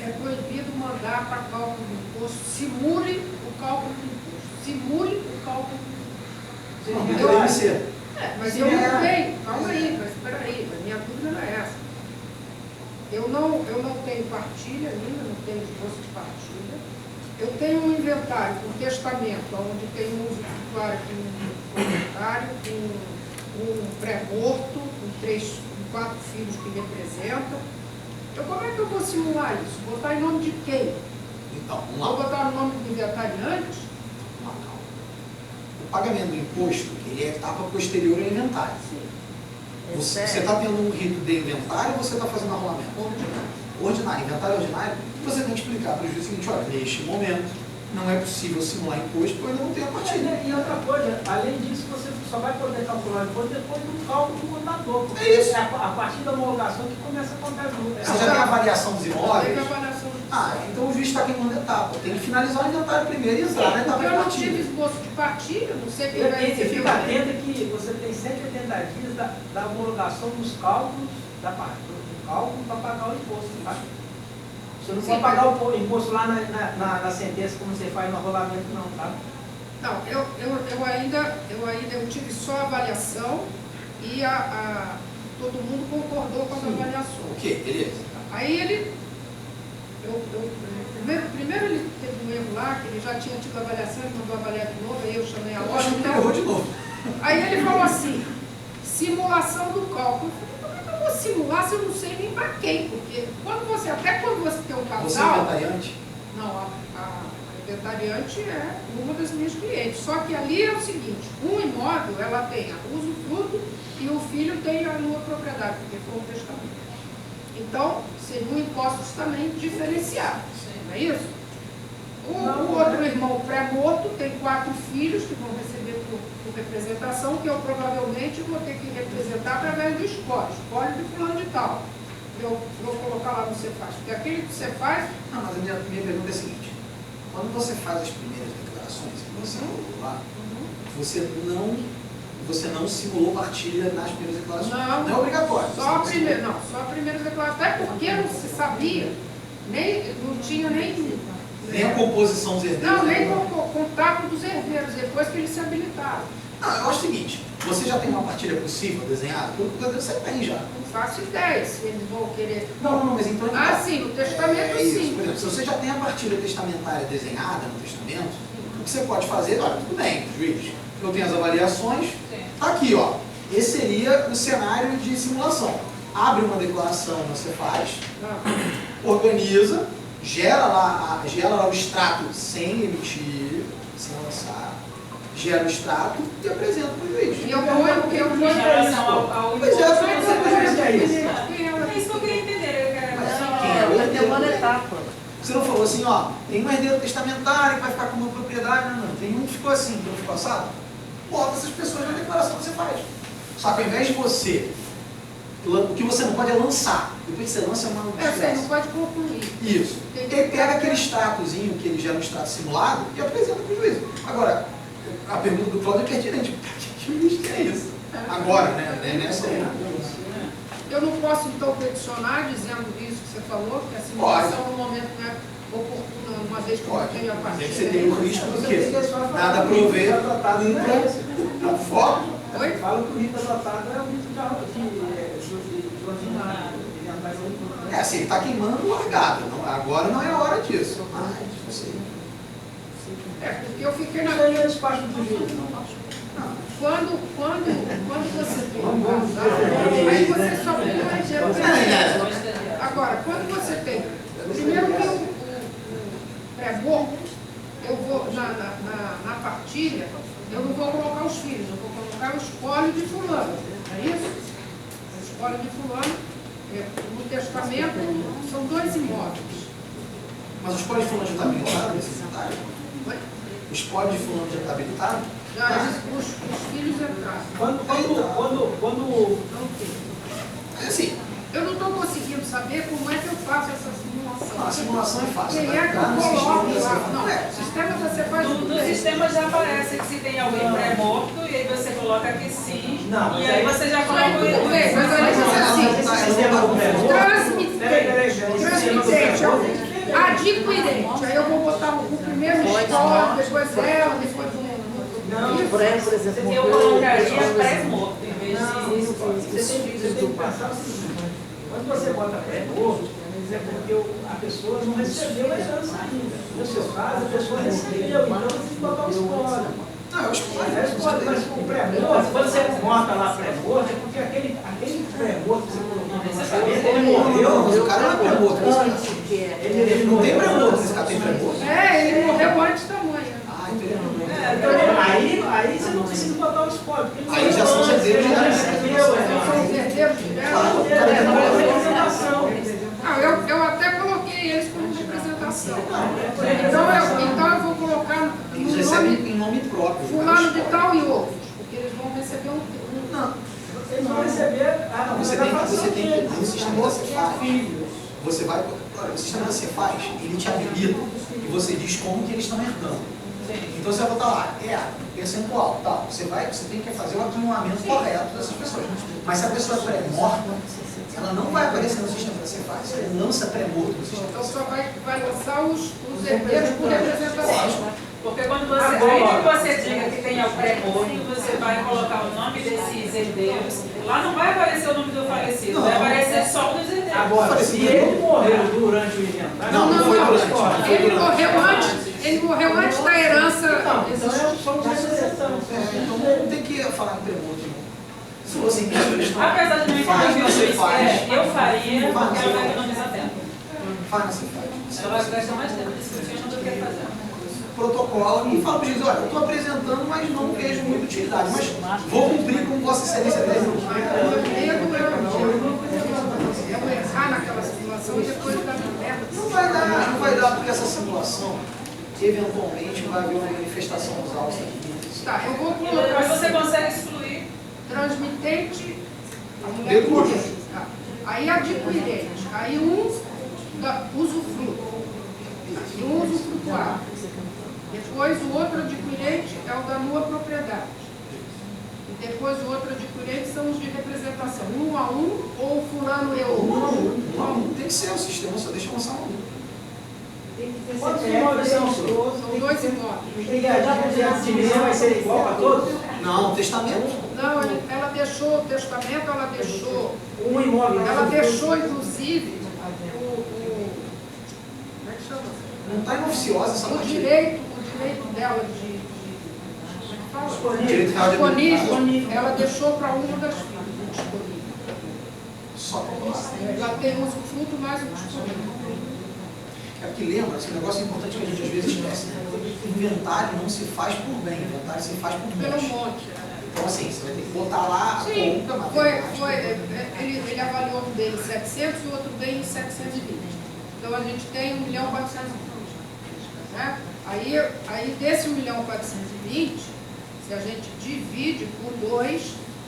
é proibido mandar para cálculo do imposto simule o cálculo do imposto. Simule o cálculo do imposto. Não, deve ser. Mas eu não tenho, calma aí, mas espera aí, a minha dúvida não é essa. Eu não tenho partilha ainda, não tenho esboço de partilha. Eu tenho um inventário, um testamento, onde tem um usufrutuário com um voluntário, com um pré-morto, com 4 filhos que representam. Então como é que eu vou simular isso? Botar em nome de quem? Então, vamos lá. Vou botar no nome do inventariante? O pagamento do imposto, ele é etapa posterior ao inventário. Você está tendo um rito de inventário ou você está fazendo arrolamento? Ordinário. Inventário ordinário, você tem que explicar para o juiz o seguinte: olha, neste momento não é possível simular imposto porque eu ainda não tenho a partilha. E outra coisa, além disso, você só vai poder calcular o imposto depois do cálculo do contador. Porque É isso. a partir da homologação que começa a contar tudo. Você já tem a avaliação dos imóveis? Tem a avaliação dos Então o juiz está queimando etapa. Tem que finalizar o inventário primeiro e entrar na etapa Porque de eu não tive partilha. esboço de partilha, não sei quem vai E receber. fica atento que você tem 180 dias da homologação dos cálculos do cálculo para pagar o imposto. Tá? Você não pode pagar o imposto lá na sentença como você faz no arrolamento, não, tá? Não, eu ainda tive só a avaliação e todo mundo concordou com as avaliações. Ok, beleza. Aí ele, primeiro ele teve um erro lá, que ele já tinha tido a avaliação, ele mandou avaliar de novo, aí eu chamei a Eu loja. acho que ele errou de novo. Aí ele falou assim, simulação do cálculo. Eu falei, como é que eu vou simular se eu não sei nem para quem? Porque até quando você tem um casal... Você é inventariante? Não, a inventariante é uma das minhas clientes. Só que ali é o seguinte, um imóvel, ela tem a usufruto e o filho tem a nua propriedade, porque foi um testamento. Então, seriam impostos também diferenciados, não é isso? O outro irmão pré-morto tem 4 filhos que vão receber por representação, que eu provavelmente vou ter que representar através do espólio de fulano de tal. Eu vou colocar lá no Cefaz, porque aquele que você faz... Não, mas a minha pergunta é a seguinte: quando você faz as primeiras declarações, que você colocou lá, você não simulou partilha nas primeiras declarações. Não é obrigatório. Só a primeira declaração. Até porque não se sabia, não tinha nem a composição dos herdeiros. Não, nem o contato dos herdeiros, depois que eles se habilitaram. Não, eu acho o seguinte: você já tem uma partilha possível desenhada? Você tem já. Não faço ideia se eles vão querer. Não, mas então... Sim, no testamento isso. sim. Por exemplo, se você já tem a partilha testamentária desenhada no testamento, o que você pode fazer, olha, tudo bem, juiz, eu tenho as avaliações, tá aqui, ó. Esse seria o cenário de simulação. Abre uma declaração, você faz, organiza, gera lá o extrato sem emitir, sem lançar, gera o extrato e apresenta para o juiz. E eu vou em relação ao Pois é, é isso que eu queria entender. Vai ter uma etapa. Você não falou assim, ó, tem um herdeiro testamentário que vai ficar com uma propriedade, não. Tem um que ficou assim, que não ficou assado. Bota essas pessoas na declaração que você faz. Só que ao invés de você, o que você não pode é lançar. Depois que você lança, é uma você não pode concluir. Isso. Ele pega aquele extratozinho que ele gera um extrato simulado e apresenta para o juiz. Agora, a pergunta do Cláudio é pertinente. Que juiz que é isso? Agora, né? Nessa aí. Eu não posso, então, peticionar dizendo isso que você falou, que a simulação no momento não é oportuna, uma vez que eu tenho a partilha. Você tem o risco do quê? Nada prover, cumpra, foco. Oi? Fala que o rito adotado é o rito de ordinário. Assim, ele está queimando o largado. Agora não é a hora disso. Mas, não sei. Porque eu fiquei na... Isso aí é despacho do juiz. Quando você tem um casal, aí você só tem um herdeiro. Agora, quando você tem, primeiro que o pré-morto, eu vou, na partilha, eu não vou colocar os filhos, eu vou colocar o espólio de fulano, não é isso? O espólio de fulano, no testamento, são 2 imóveis. Mas o espólio de fulano já está habilitado nesse cenário? O espólio de fulano já está habilitado? Já os filhos entraram. Quando assim, eu não estou conseguindo saber como é que eu faço essa simulação. A simulação é fácil. Quem é que eu coloco lá? Não, o sistema você faz No sistema já aparece que se tem alguém pré-morto, e aí você coloca que sim, Não, e aí você já coloca o mas aí você assim, transmitente Adquirente. Aí eu vou botar o primeiro histórico, depois ela, depois o... Não, por exemplo, Eu colocaria pré-morto em vez não, de... você tem que pensar o seguinte, quando você bota pré-morto, é porque a pessoa não recebeu a herança ainda. No seu caso, a pessoa recebeu, então você tem que botar o espólio. Não, eu escolho. Mas o pré-morto, quando você bota lá pré-morto, é porque aquele pré-morto que você colocou no testamento, ele morreu, Mas o cara não é pré-morto. ele Não tem morreu. pré-morto, esse cara tem pré-morto. Ele morreu antes da mãe. Ah, entendeu? Aí você não precisa botar o espólio. Aí já são os herdeiros, ele já né? recebeu, São os herdeiros dela. Eu até coloquei eles como representação. Então eu vou colocar Eles no recebem nome em nome próprio. fulano de tal e outros, porque eles vão receber um... Não. Eles vão receber Você tem que o sistema da Cefaz. Você vai, o sistema da Cefaz, ele te habilita e você diz como que eles estão herdando. Então você vai botar lá, percentual, tal. Você tem que fazer o atenuamento correto dessas pessoas. Mas se a pessoa é pré-morta, ela não vai aparecer no sistema da Cefaz. Você lança pré-morto no sistema. Então só vai lançar os herdeiros por representação. Porque quando você, ainda que você diga que tem o pré-morto, você vai colocar o nome desses herdeiros, lá não vai aparecer o nome do falecido, vai aparecer só o dos herdeiros. Agora, se ele morreu durante o inventário... Não foi durante. Ele morreu antes da herança. Então só os representantes. Então não tem que falar em pré-morto, não. Se você entende, Apesar de não entender o que o juiz quer, eu faria, porque ela vai economizar tempo. faz na Cefaz. Ela vai gastar mais tempo discutindo do que fazer. Protocolo e fala para o juiz, olha, eu estou apresentando, mas não vejo muita utilidade, mas vou cumprir com Vossa Excelência dele. Eu vou errar naquela simulação e depois dar merda. Não vai dar porque essa simulação, eventualmente, vai haver uma manifestação dos autos aqui. Tá, eu vou Mas colocar você consegue excluir. transmitente, a mulher morreu. Tá. Aí adquirente, aí usufruto, e usufrutuário. Depois o outro adquirente é o da nua propriedade. E depois o outro adquirente são os de representação. 1 a 1 ou fulano e outro? 1 a 1. Tem que ser o sistema, só deixa lançar 1. Quantos imóveis são? São 2 imóveis. A divisão vai ser igual para todos? Não, testamento. Não, ela deixou o testamento, ela deixou. Um imóvel. Ela deixou, inclusive, como é que chama? Não está inoficiosa essa O matéria. direito dela de como é que fala? Direito real de Disponível, ela deixou para uma das filhas, o disponível. Só para lá. Ela tem o usufruto mais o disponível. É porque lembra, esse negócio é importante que a gente às vezes esquece. Né? Inventário não se faz por bem, inventário se faz por Pelo monte. monte. Então assim, você vai ter que botar lá a Sim, conta, ele avaliou um dele 700 e o outro bem 720. Então a gente tem 1.420.000. Né? Aí desse 1.420.000, se a gente divide por 2,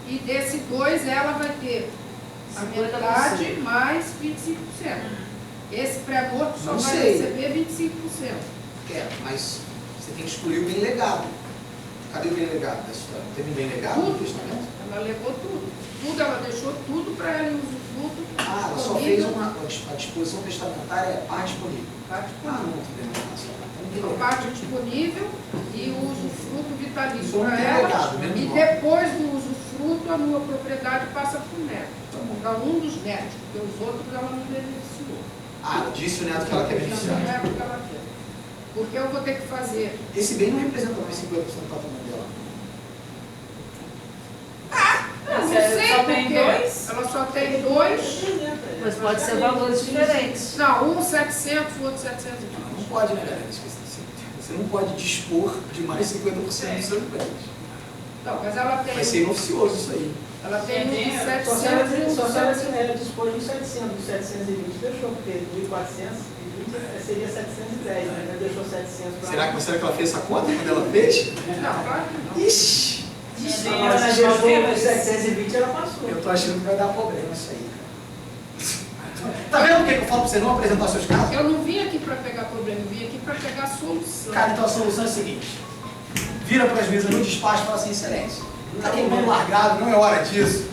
e desse 2 ela vai ter a metade mais 25%. Esse pré-morto só Não vai sei. receber 25%. Mas você tem que excluir o bem legado. Cadê o bem legado dessa história? Teve um bem legado no testamento? Ela levou tudo. Ela deixou tudo para ela em usufruto. Ela só fez a disposição testamentária é parte disponível. Parte Ah, não tem informação. a parte disponível e o usufruto vitalício Então, para tem ela. legado, menos E mal. depois do usufruto, a nua propriedade passa para o neto. Tá bom. Para um dos netos, porque os outros ela não beneficiou. Ah, disse o neto que ela quer Não beneficiar. é o que ela quer. Porque eu vou ter que fazer. Esse bem não representa mais 50% do patrimônio dela. Eu não Ela sei só tem porque 2? ela só tem 2. Mas pode ser valores diferentes. Não, um 700, o outro 720. Não pode, né, galera? Você não pode dispor de mais 50% dos seus bens. Não, mas ela tem. Vai ser inoficioso isso aí. Ela tem um de Só se 700 e um ela de 700. ela dispôs de 700, de 720 deixou, porque 1.420 seria 710, né? Ela deixou 700 para... Será que ela fez essa conta quando ela fez? Não, claro que não. Ixi! Ela deixou 720, ela passou. Eu tô achando que vai dar problema isso aí, cara. Tá vendo o que eu falo pra você não apresentar seus casos? Eu não vim aqui para pegar problema, eu vim aqui para pegar solução. Cara, então a solução é a seguinte. Vira para as mesas no despacho e fala assim, excelência. Tá queimando largado, não é hora disso.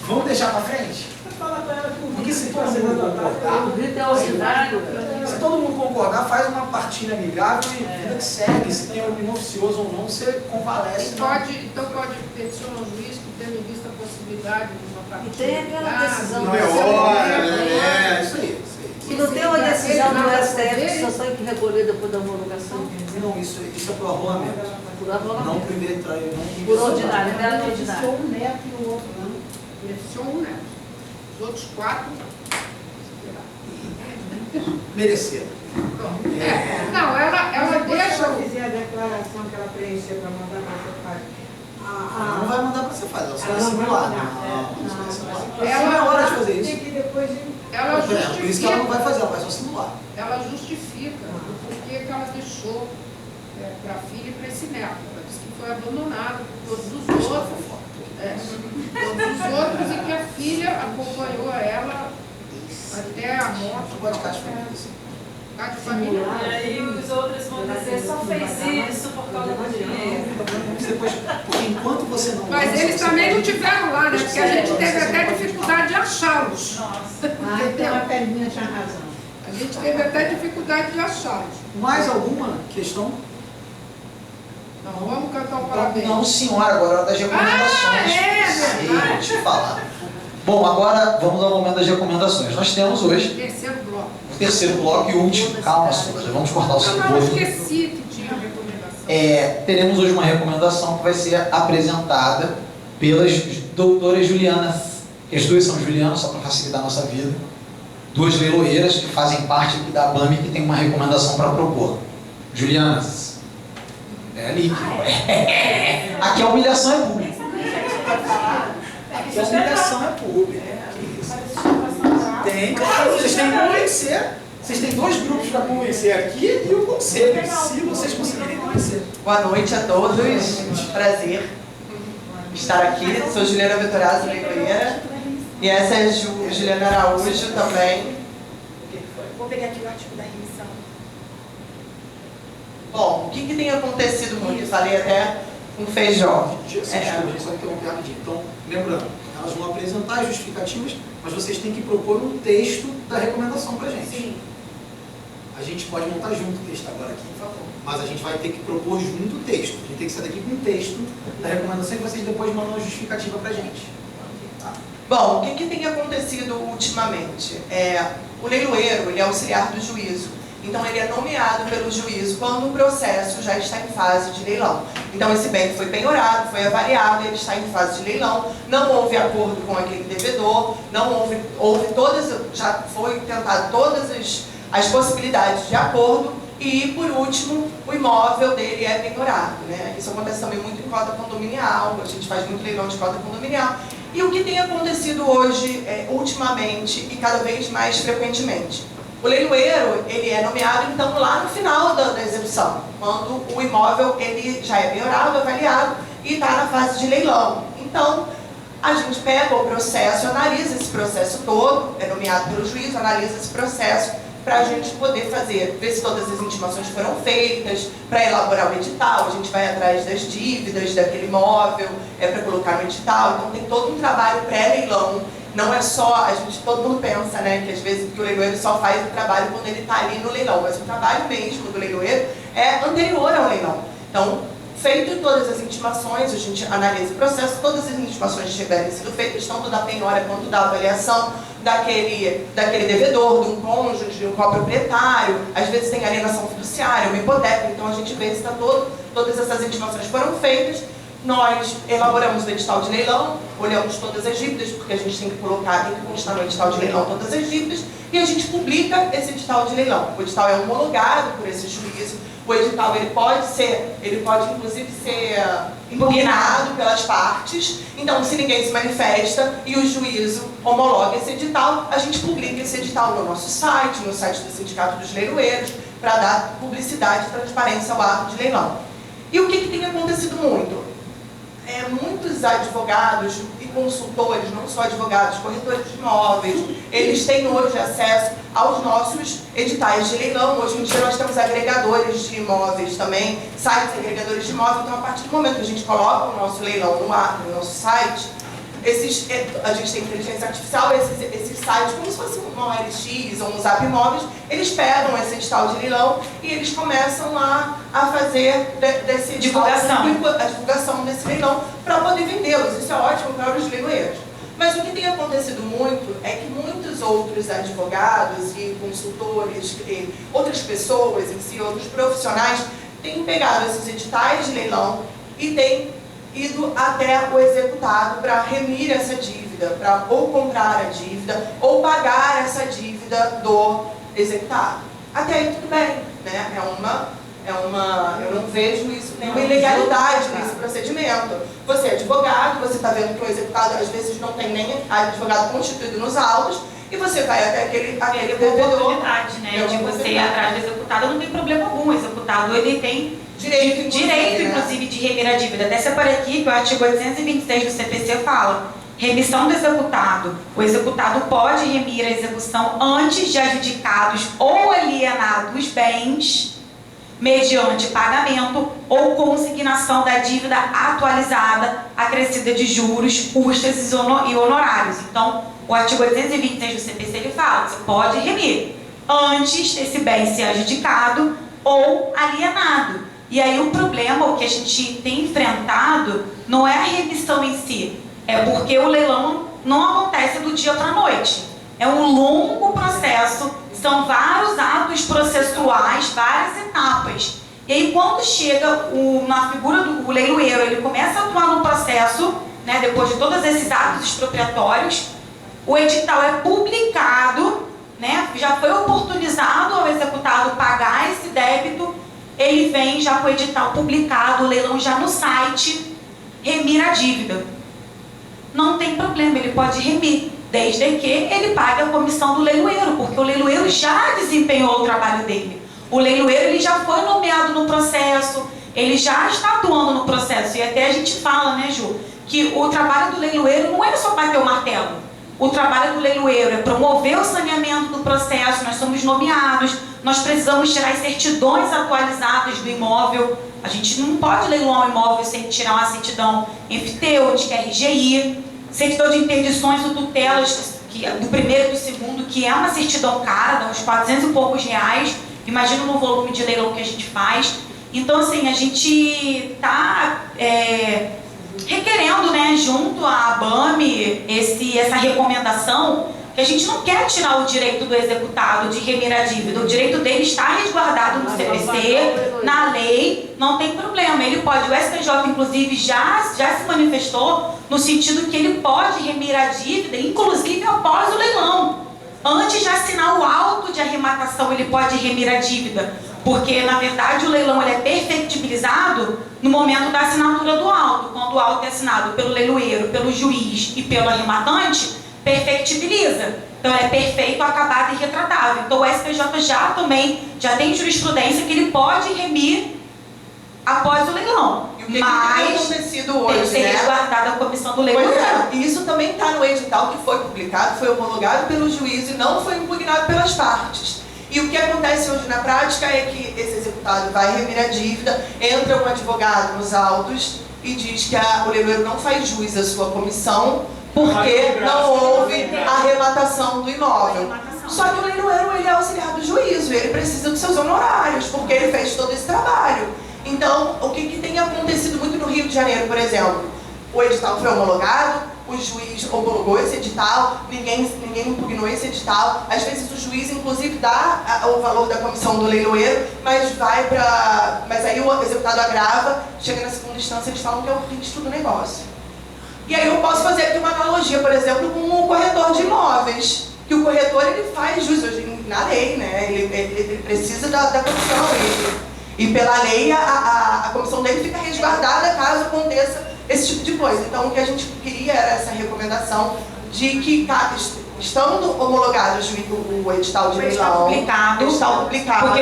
Vamos deixar para frente? Fala para ela que o Porque se está todo sendo mundo adotado. concordar, O rito é ordinário. se se todo mundo concordar, faz uma partilha amigável e vida que segue. Se tem algum oficioso ou não, você convalesce. Então pode peticionar ao juiz que tendo em vista a possibilidade de uma E partilha tem aquela amigável. decisão Não do é STF. hora, isso aí. E não tem uma decisão do STF que dele. só tem que recolher depois da homologação? Não, isso é por arrolamento. Por Não arrolamento. primeiro entrar, não Por ordinário, né? No ordinário. Beneficiou um neto e o outro não. Beneficiou um neto. Os outros 4. mereceram. Não, ela deixa. Se ela fizer a declaração que ela preencheu para mandar para você fazer. Ela não vai mandar para você fazer, ela só vai Ela não vai simular. mandar. Ela é hora de fazer isso. Tem que depois de... Ela Por isso que ela não vai justifica. fazer, ela vai só simular. Ela justifica o porquê que ela deixou para a filha e para esse neto. Ela disse que foi abandonada por todos os outros. Todos os outros e que a filha acompanhou ela até a morte. Não pode ficar de família assim. Tá de família. E aí os outros vão dizer, só fez isso por causa do dinheiro. Depois, porque enquanto você não Mas lança, eles você também não pode- tiveram lá, né? Porque a gente teve até dificuldade de achá-los. então a Pelinha tinha razão. A gente teve até dificuldade de achá-los. Mais alguma questão? Não, vamos cantar o parabéns. Não, senhora, agora é hora das recomendações. é verdade. Deixa eu falar. Bom, agora vamos ao momento das recomendações. Nós temos hoje Terceiro bloco. o terceiro bloco e o último. Calma, Souza, vamos cortar o Não, eu segundo. esqueci que tinha recomendação. Teremos hoje uma recomendação que vai ser apresentada pelas doutoras Julianas, que as duas são Julianas, só para facilitar a nossa vida. Duas leiloeiras que fazem parte aqui da ABAME que tem uma recomendação para propor. Julianas, é ali. Aqui a humilhação é pública. Aqui a humilhação é pública. Tem, claro, vocês têm que convencer. Vocês têm dois grupos para convencer aqui e o conselho, se vocês conseguirem convencer. Boa noite a todos, prazer estar aqui. Sou Juliana Vitorazzo, leiloeira, e essa é Juliana Araújo também. Vou pegar aqui o artigo da remissão. Bom, o que tem acontecido muito? Falei até com Feijó. Só interromper rapidinho. Então, lembrando, elas vão apresentar as justificativas, mas vocês têm que propor um texto da recomendação para a gente. Sim. A gente pode montar junto o texto agora aqui, por favor. Mas a gente vai ter que propor junto o texto. A gente tem que sair daqui com o texto da recomendação e vocês depois mandam a justificativa para a gente. Tá? Bom, o que tem acontecido ultimamente? O leiloeiro, ele é auxiliar do juízo. Então, ele é nomeado pelo juízo quando o processo já está em fase de leilão. Então, esse bem foi penhorado, foi avaliado, ele está em fase de leilão, não houve acordo com aquele devedor, não houve todas, já foi tentado todas as possibilidades de acordo e, por último, o imóvel dele é penhorado, né? Isso acontece também muito em cota condominial, a gente faz muito leilão de cota condominial. E o que tem acontecido hoje, ultimamente e cada vez mais frequentemente? O leiloeiro, ele é nomeado, então, lá no final da execução, quando o imóvel ele já é penhorado, avaliado e está na fase de leilão. Então, a gente pega o processo, analisa esse processo todo, é nomeado pelo juiz, analisa esse processo para a gente poder fazer, ver se todas as intimações foram feitas, para elaborar o edital, a gente vai atrás das dívidas daquele imóvel, para colocar no edital, então tem todo um trabalho pré-leilão. Não é só, todo mundo pensa, né, que às vezes que o leiloeiro só faz o trabalho quando ele está ali no leilão, mas o trabalho mesmo do leiloeiro é anterior ao leilão. Então, feito todas as intimações, a gente analisa o processo, todas as intimações que tiverem sido feitas, tanto da penhora quanto da avaliação daquele devedor, de um cônjuge, de um coproprietário, às vezes tem alienação fiduciária, uma hipoteca, então a gente vê se todas essas intimações foram feitas. Nós elaboramos o edital de leilão, olhamos todas as dívidas, porque a gente tem que colocar, tem que constar no edital de leilão todas as dívidas, e a gente publica esse edital de leilão. O edital é homologado por esse juízo, o edital ele pode inclusive ser impugnado pelas partes, então se ninguém se manifesta e o juízo homologa esse edital, a gente publica esse edital no nosso site, no site do Sindicato dos Leiloeiros, para dar publicidade e transparência ao ato de leilão. E o que tem acontecido muito? Muitos advogados e consultores, não só advogados, corretores de imóveis, eles têm hoje acesso aos nossos editais de leilão. Hoje em dia nós temos agregadores de imóveis também, sites agregadores de imóveis. Então, a partir do momento que a gente coloca o nosso leilão no ar, no nosso site, a gente tem inteligência artificial, esses sites, como se fosse um OLX ou um Zap Imóveis, eles pegam esse edital de leilão e eles começam a fazer desse edital, a divulgação desse leilão para poder vendê-los. Isso é ótimo para os leiloeiros. Mas o que tem acontecido muito é que muitos outros advogados e consultores, e outras pessoas em si, outros profissionais, têm pegado esses editais de leilão e têm ido até o executado para remir essa dívida, para ou comprar a dívida ou pagar essa dívida do executado. Até aí tudo bem, né? Eu não vejo isso, nenhuma ilegalidade nesse procedimento. Você é advogado, você está vendo que o executado às vezes não tem nem advogado constituído nos autos, e você vai até aquele devedor. Oportunidade, né? De você ir atrás do executado, não tem problema algum. O executado, ele tem direito inclusive, de remir a dívida. Até separei aqui que o artigo 826 do CPC fala: remissão do executado. O executado pode remir a execução antes de adjudicados ou alienados bens, mediante pagamento ou consignação da dívida atualizada, acrescida de juros, custas e honorários. Então, o artigo 826 do CPC, ele fala que você pode remir antes desse bem ser adjudicado ou alienado. E aí o problema, o que a gente tem enfrentado, não é a remissão em si, é porque o leilão não acontece do dia para a noite. É um longo processo, são vários atos processuais, várias etapas. E aí quando chega na figura do leiloeiro, ele começa a atuar no processo, né, depois de todos esses atos expropriatórios, o edital é publicado, né, já foi oportunizado ao executado pagar esse débito, ele vem já com o edital publicado, o leilão já no site, remir a dívida. Não tem problema, ele pode remir, desde que ele pague a comissão do leiloeiro, porque o leiloeiro já desempenhou o trabalho dele. O leiloeiro, ele já foi nomeado no processo, ele já está atuando no processo. E até a gente fala, né, Ju, que o trabalho do leiloeiro não é só bater o martelo. O trabalho do leiloeiro é promover o saneamento do processo, nós somos nomeados, nós precisamos tirar as certidões atualizadas do imóvel. A gente não pode leiloar um imóvel sem tirar uma certidão enfiteutic, RGI, certidão de interdições ou tutelas, do primeiro e do segundo, que é uma certidão cara, dá uns 400 e poucos reais. Imagina no volume de leilão que a gente faz. Então, assim, a gente está requerendo, né, junto à ABAME, essa recomendação, que a gente não quer tirar o direito do executado de remir a dívida. O direito dele está resguardado no CPC, na lei, não tem problema. Ele pode, o STJ, inclusive, já se manifestou no sentido que ele pode remir a dívida, inclusive após o leilão. Antes de assinar o auto de arrematação, ele pode remir a dívida, porque, na verdade, o leilão ele é perfectibilizado no momento da assinatura do auto. Quando o auto é assinado pelo leiloeiro, pelo juiz e pelo arrematante, perfectibiliza. Então, é perfeito, acabado e retratável. Então, o STJ já tem jurisprudência que ele pode remir após o leilão. E o que tem acontecido hoje, tem que ser resguardada a comissão do leilão. E isso também está no edital que foi publicado, foi homologado pelo juiz e não foi impugnado pelas partes. E o que acontece hoje na prática é que esse executado vai remir a dívida, entra um advogado nos autos e diz que o leiloeiro não faz jus à sua comissão porque não houve arrematação do imóvel. Só que o leiloeiro, ele é auxiliar do juízo, ele precisa dos seus honorários, porque ele fez todo esse trabalho. Então, o que tem acontecido muito no Rio de Janeiro, por exemplo, o edital foi homologado, o juiz homologou esse edital, ninguém impugnou esse edital. Às vezes o juiz, inclusive, dá o valor da comissão do leiloeiro, mas aí o executado agrava, chega na segunda instância, eles falam que é o risco do negócio. E aí eu posso fazer aqui uma analogia, por exemplo, com o corretor de imóveis, que o corretor, ele faz jus hoje na lei, né? Ele precisa da comissão, e pela lei a comissão dele fica resguardada caso aconteça esse tipo de coisa. Então, o que a gente queria era essa recomendação de que, estando homologado o edital de leilão, porque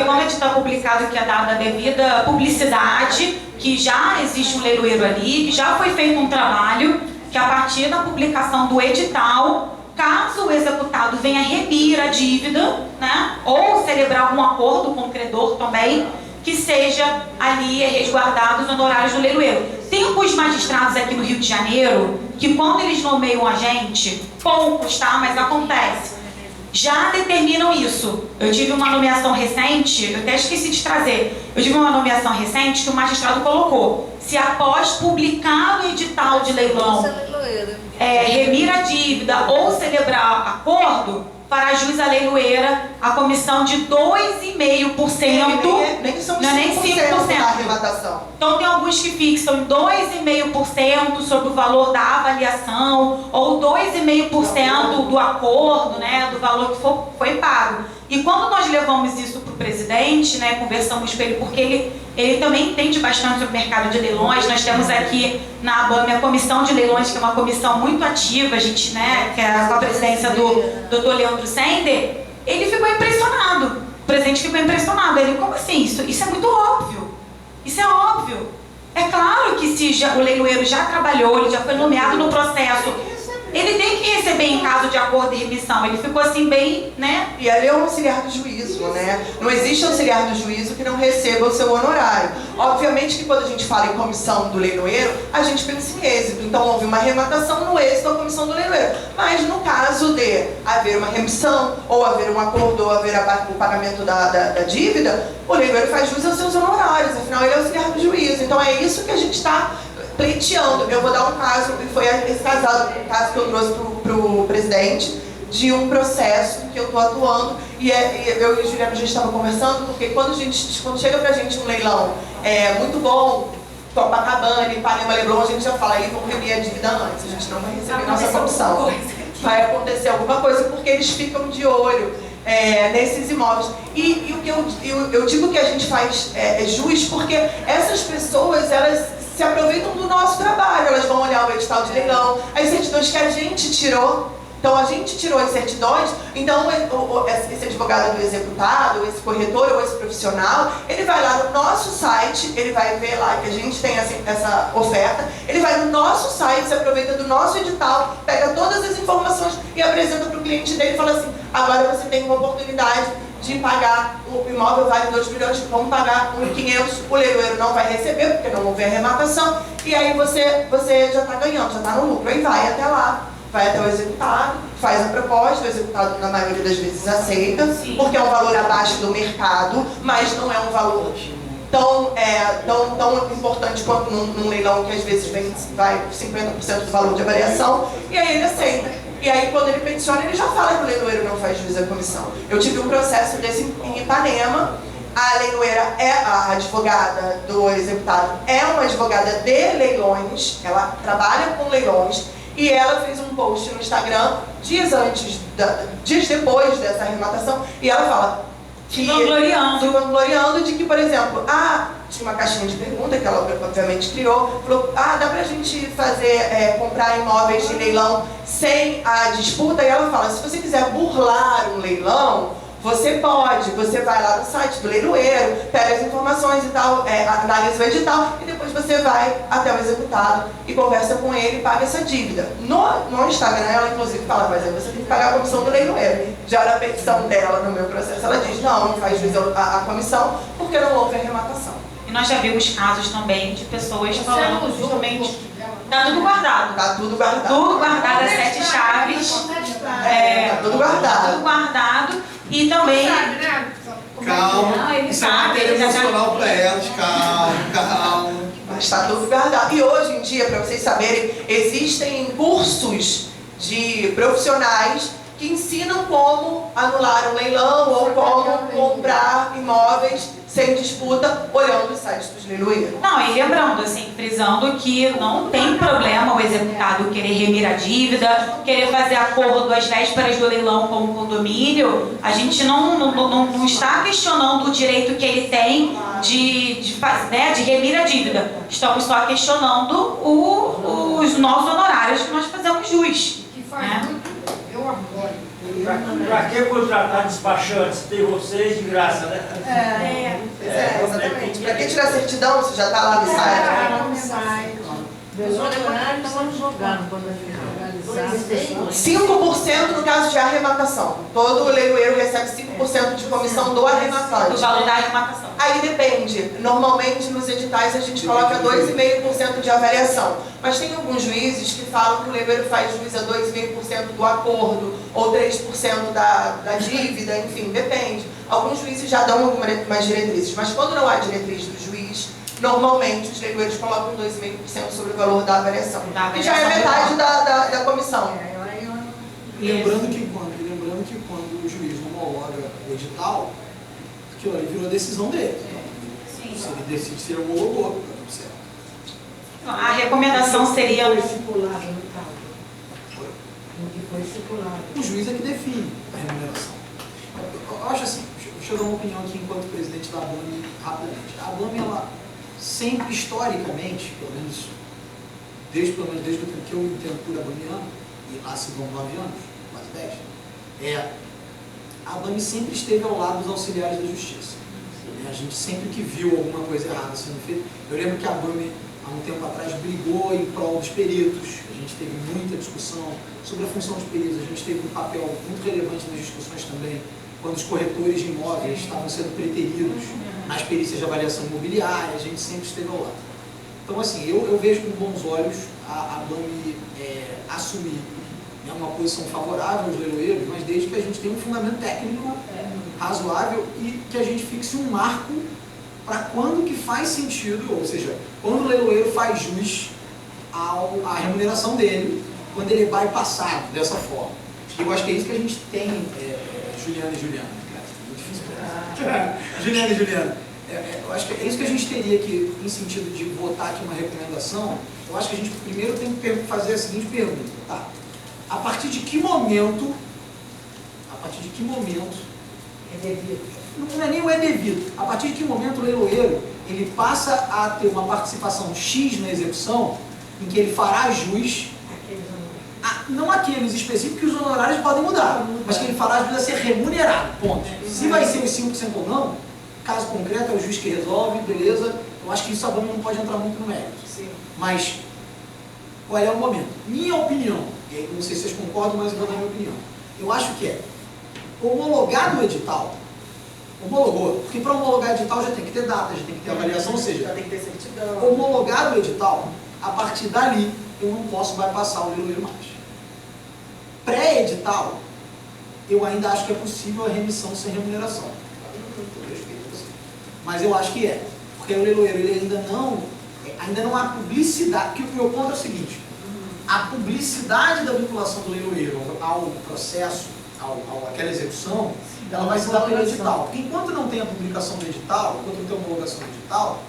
como o edital publicado, que é dada a devida publicidade, que já existe um leiloeiro ali, que já foi feito um trabalho, que a partir da publicação do edital, caso o executado venha remir a dívida, né, ou celebrar algum acordo com o credor também, que seja ali resguardado os honorários do leiloeiro. Tem um únicos magistrados aqui no Rio de Janeiro que, quando eles nomeiam a gente, poucos, tá? Mas acontece, já determinam isso. Eu tive uma nomeação recente, eu até esqueci de trazer, eu tive uma nomeação recente que o magistrado colocou: se após publicar no edital de leilão remir a dívida ou celebrar acordo, fará jus à leiloeira a comissão de 2,5%, nem são não é nem 5% da arrematação. Então tem alguns que fixam 2,5% sobre o valor da avaliação ou 2,5% do acordo, né, do valor que foi pago. E quando nós levamos isso para o presidente, né, conversamos com ele, porque ele também entende bastante sobre o mercado de leilões. Nós temos aqui na ABAME a comissão de leilões, que é uma comissão muito ativa, a gente, né, que é com a presidência do Dr. Leandro Sender. Ele ficou impressionado, o presidente ficou impressionado. Ele, como assim? Isso é muito óbvio. Isso é óbvio. É claro que se o leiloeiro já trabalhou, ele já foi nomeado no processo, ele tem que receber em caso de acordo de remissão. Ele ficou assim bem, né? E ali é um auxiliar do juízo, né? Não existe auxiliar do juízo que não receba o seu honorário. Obviamente que quando a gente fala em comissão do leiloeiro, a gente pensa em êxito. Então houve uma arrematação, no êxito da comissão do leiloeiro. Mas no caso de haver uma remissão, ou haver um acordo, ou haver o pagamento da dívida, o leiloeiro faz jus aos seus honorários. Afinal, ele é auxiliar do juízo. Então é isso que a gente está pleiteando. Eu vou dar um caso, e foi esse caso que eu trouxe para o presidente, de um processo que eu estou atuando, e eu e o Juliano já estava conversando, porque quando chega para a gente um leilão muito bom, Copacabana, Ipanema, Leblon, a gente já fala, aí vamos remir a dívida antes, a gente não vai receber nossa comissão. Vai acontecer alguma coisa, porque eles ficam de olho nesses imóveis. E o que eu digo que a gente faz jus, porque essas pessoas, elas se aproveitam do nosso trabalho, elas vão olhar o edital de leilão, as certidões que a gente tirou. Então a gente tirou as certidões, então esse advogado do executado, esse corretor ou esse profissional, ele vai lá no nosso site, ele vai ver lá que a gente tem essa oferta, ele vai no nosso site, se aproveita do nosso edital, pega todas as informações e apresenta para o cliente dele e fala assim: agora você tem uma oportunidade de pagar, o imóvel vale 2 milhões, vamos pagar 1.500, o leiloeiro não vai receber, porque não houve arrematação, e aí você já está ganhando, já está no lucro, aí vai até lá, vai até o executado, faz a proposta, o executado na maioria das vezes aceita, porque é um valor abaixo do mercado, mas não é um valor tão importante quanto num leilão que às vezes vai 50% do valor de avaliação, e aí ele aceita. E aí, quando ele peticiona, ele já fala que o leiloeiro não faz jus à comissão. Eu tive um processo desse em Ipanema. A leiloeira a advogada do executado é uma advogada de leilões, ela trabalha com leilões, e ela fez um post no Instagram dias depois dessa arrematação, e ela fala que se vangloriando de que, por exemplo, tinha uma caixinha de pergunta que ela obviamente criou, falou: dá pra gente fazer, comprar imóveis de leilão sem a disputa? E ela fala: se você quiser burlar um leilão, você pode, você vai lá no site do leiloeiro, pega as informações e tal, analisa o edital, e depois você vai até o executado e conversa com ele e paga essa dívida. No Instagram, ela inclusive fala: mas aí você tem que pagar a comissão do leiloeiro. Já na petição dela, no meu processo, ela diz: não faz jus à comissão, porque não houve arrematação. E nós já vimos casos também de pessoas falando justamente... Tá tudo guardado. Tá tudo guardado. Tudo guardado, as 7 chaves. Tá tudo guardado. Tudo guardado. E também... Calma, isso é matéria emocional para elas, calma. Mas está tudo guardado. E hoje em dia, para vocês saberem, existem cursos de profissionais que ensinam como anular um leilão ou como comprar imóveis sem disputa, olhando os sites dos leiloeiros. Não, e lembrando, assim, frisando que não tem problema o executado querer remir a dívida, querer fazer acordo às vésperas do leilão com o condomínio. A gente não está questionando o direito que ele tem de remir a dívida. Estamos só questionando os nossos honorários que nós fazemos jus. Que faz muito, eu apoio. Para que contratar despachantes? Tem vocês de graça, né? Exatamente. Para que tirar certidão se já está lá no site? Os honorários vamos jogar quando a gente organizar. 5% no caso de arrematação. Todo leiloeiro recebe 5% de comissão do arrematante. Do valor da arrematação. Aí depende. Normalmente nos editais a gente coloca 2,5% de avaliação. Mas tem alguns juízes que falam que o leiloeiro faz juiz a 2,5% do acordo, ou 3% da dívida, enfim, depende. Alguns juízes já dão algumas diretrizes, mas quando não há diretriz do juiz, normalmente os leiloeiros colocam 2,5% sobre o valor da avaliação. Que já é metade da comissão. Lembrando que quando o juiz homologa o edital, aquilo ali virou a decisão dele. Sim. Se ele decide se ele homologou, tá tudo certo. A recomendação seria... O que foi estipulado no caso. O que foi estipulado. O juiz é que define a remuneração. Eu acho assim, deixa eu dar uma opinião aqui enquanto presidente da ABAME rapidamente. A ABAME, ela sempre, historicamente, pelo menos desde o tempo que eu entendo por abamiano, e lá se vão 9 anos, quase 10, a ABAME sempre esteve ao lado dos auxiliares da justiça. A gente sempre que viu alguma coisa errada sendo feita, eu lembro que a ABAME, há um tempo atrás, brigou em prol dos peritos. A gente teve muita discussão sobre a função dos peritos. A gente teve um papel muito relevante nas discussões também, quando os corretores de imóveis estavam sendo preteridos nas perícias de avaliação imobiliária. A gente sempre esteve ao lado. Então, assim, eu vejo com bons olhos a ABAME assumir uma posição favorável aos leiloeiros, mas desde que a gente tenha um fundamento técnico razoável e que a gente fixe um marco para quando que faz sentido, ou seja, quando o leiloeiro faz jus à remuneração dele, quando ele vai passar dessa forma. E eu acho que é isso que a gente tem, Juliana e Juliana. Muito difícil. Juliana e Juliana. Eu acho que é isso que a gente teria que, em sentido de votar aqui uma recomendação, eu acho que a gente primeiro tem que fazer a seguinte pergunta. Tá? A partir de que momento é devido? Não é nem o é devido. A partir de que momento o leiloeiro ele passa a ter uma participação X na execução, em que ele fará jus, não aqueles específicos, que os honorários podem mudar, mas que ele fará jus a ser remunerado, ponto. Se vai ser os 5% ou não, caso concreto, é o juiz que resolve, beleza. Eu acho que isso a ABAME não pode entrar muito no mérito. Sim. Mas, qual é o momento? Minha opinião, e não sei se vocês concordam, mas eu vou dar minha opinião. Eu acho que é homologado o edital, homologou, porque para homologar o edital já tem que ter data, já tem que ter avaliação, ou seja, já tem que ter certidão. Homologado o edital, a partir dali, eu não posso bypassar o leiloeiro mais. Pré-edital, eu ainda acho que é possível a remissão sem remuneração. Mas eu acho que é, porque o leiloeiro ele ainda não há publicidade, porque o meu ponto é o seguinte, a publicidade da vinculação do leiloeiro ao processo, àquela execução, ela vai se dar pelo edital. Porque enquanto não tem a publicação do edital, enquanto não tem a homologação do edital,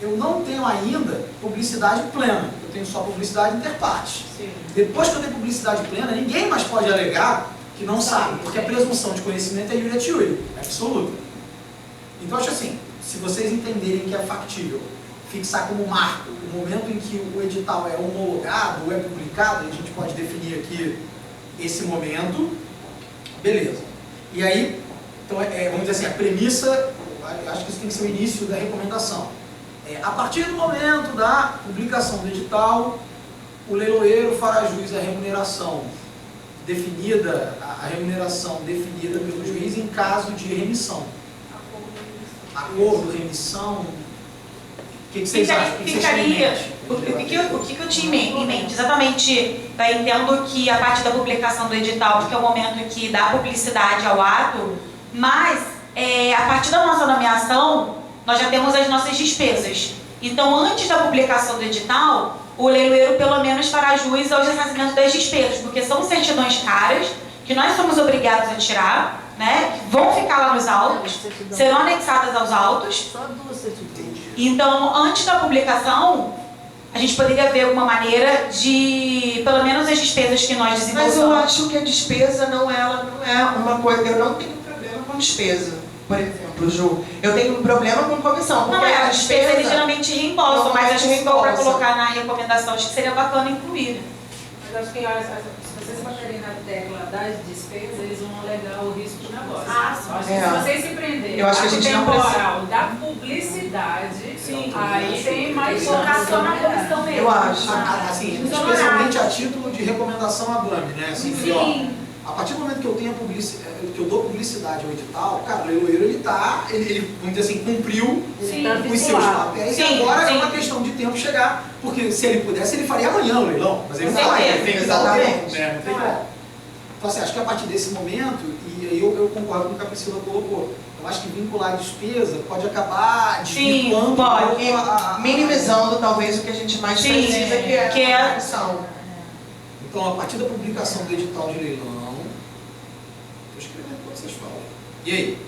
eu não tenho ainda publicidade plena, eu tenho só publicidade interpartes. Depois que eu tenho publicidade plena, ninguém mais pode alegar que não sabe, porque a presunção de conhecimento é iure et iure, é absoluta. Então eu acho assim, se vocês entenderem que é factível fixar como marco o momento em que o edital é homologado ou é publicado, a gente pode definir aqui esse momento, beleza. E aí, então, vamos dizer assim, a premissa, acho que isso tem que ser o início da recomendação. A partir do momento da publicação do edital, o leiloeiro fará jus à remuneração definida, pelo juiz em caso de remissão. Acordo, remissão. O que vocês acham? O que eu tinha em mente? Exatamente, entendo que a partir da publicação do edital, porque é o momento em que dá publicidade ao ato, mas a partir da nossa nomeação, nós já temos as nossas despesas. Então, antes da publicação do edital, o leiloeiro pelo menos fará jus aos ressarcimentos das despesas, porque são certidões caras, que nós somos obrigados a tirar, né, que vão ficar lá nos autos, serão anexadas aos autos. Só 2 certidões. Então, antes da publicação, a gente poderia ver alguma maneira de, pelo menos as despesas que nós desembolsamos. Mas eu acho que a despesa não é uma coisa, eu não tenho problema com despesa, por exemplo, Ju. Eu tenho um problema com comissão. Não, a despesa eles geralmente reembolsam, mas acho que se for para colocar na recomendação, acho que seria bacana incluir. Mas acho que se vocês baterem na tecla das despesas, eles vão alegar o risco do negócio. Acho que se vocês se prenderem Eu acho que a gente não temporal da publicidade, aí tem mais focação na comissão mesmo. Eu acho. Assim, especialmente a título de recomendação à BAME, né? Assim, que, ó, a partir do momento que eu tenho que eu dou publicidade ao edital, cara, o leiloeiro ele vamos dizer assim, cumpriu os seus papéis, e agora é uma questão de tempo chegar, porque se ele pudesse, ele faria amanhã o leilão, mas ele não faz, ele tem que dar o tempo, né? Não tem como. Então assim, acho que a partir desse momento, e aí eu concordo com o que a Priscila colocou, eu acho que vincular a despesa pode acabar desvirtuando minimizando talvez o que a gente mais precisa, que é a comissão. Então, a partir da publicação do edital de leilão, estou escrevendo o que vocês falam. E aí?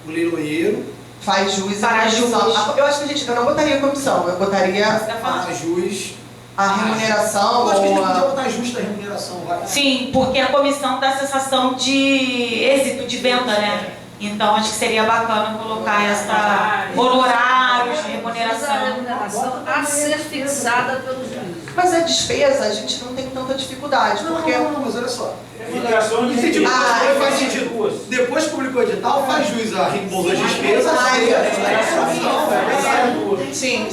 O leiloeiro faz jus à comissão. Eu acho que eu não botaria comissão, eu botaria a jus a remuneração. Eu acho que a gente podia botar justa a remuneração, vai. Sim, porque a comissão dá a sensação de êxito de venda, né? Então acho que seria bacana colocar essa honorários, remuneração. A remuneração a ser fixada pelo juiz. Mas a despesa a gente não tem tanta dificuldade, porque... Não, mas olha só. Faz sentido. Depois que publicou o edital, faz juiz a reembolso das despesas. Sim.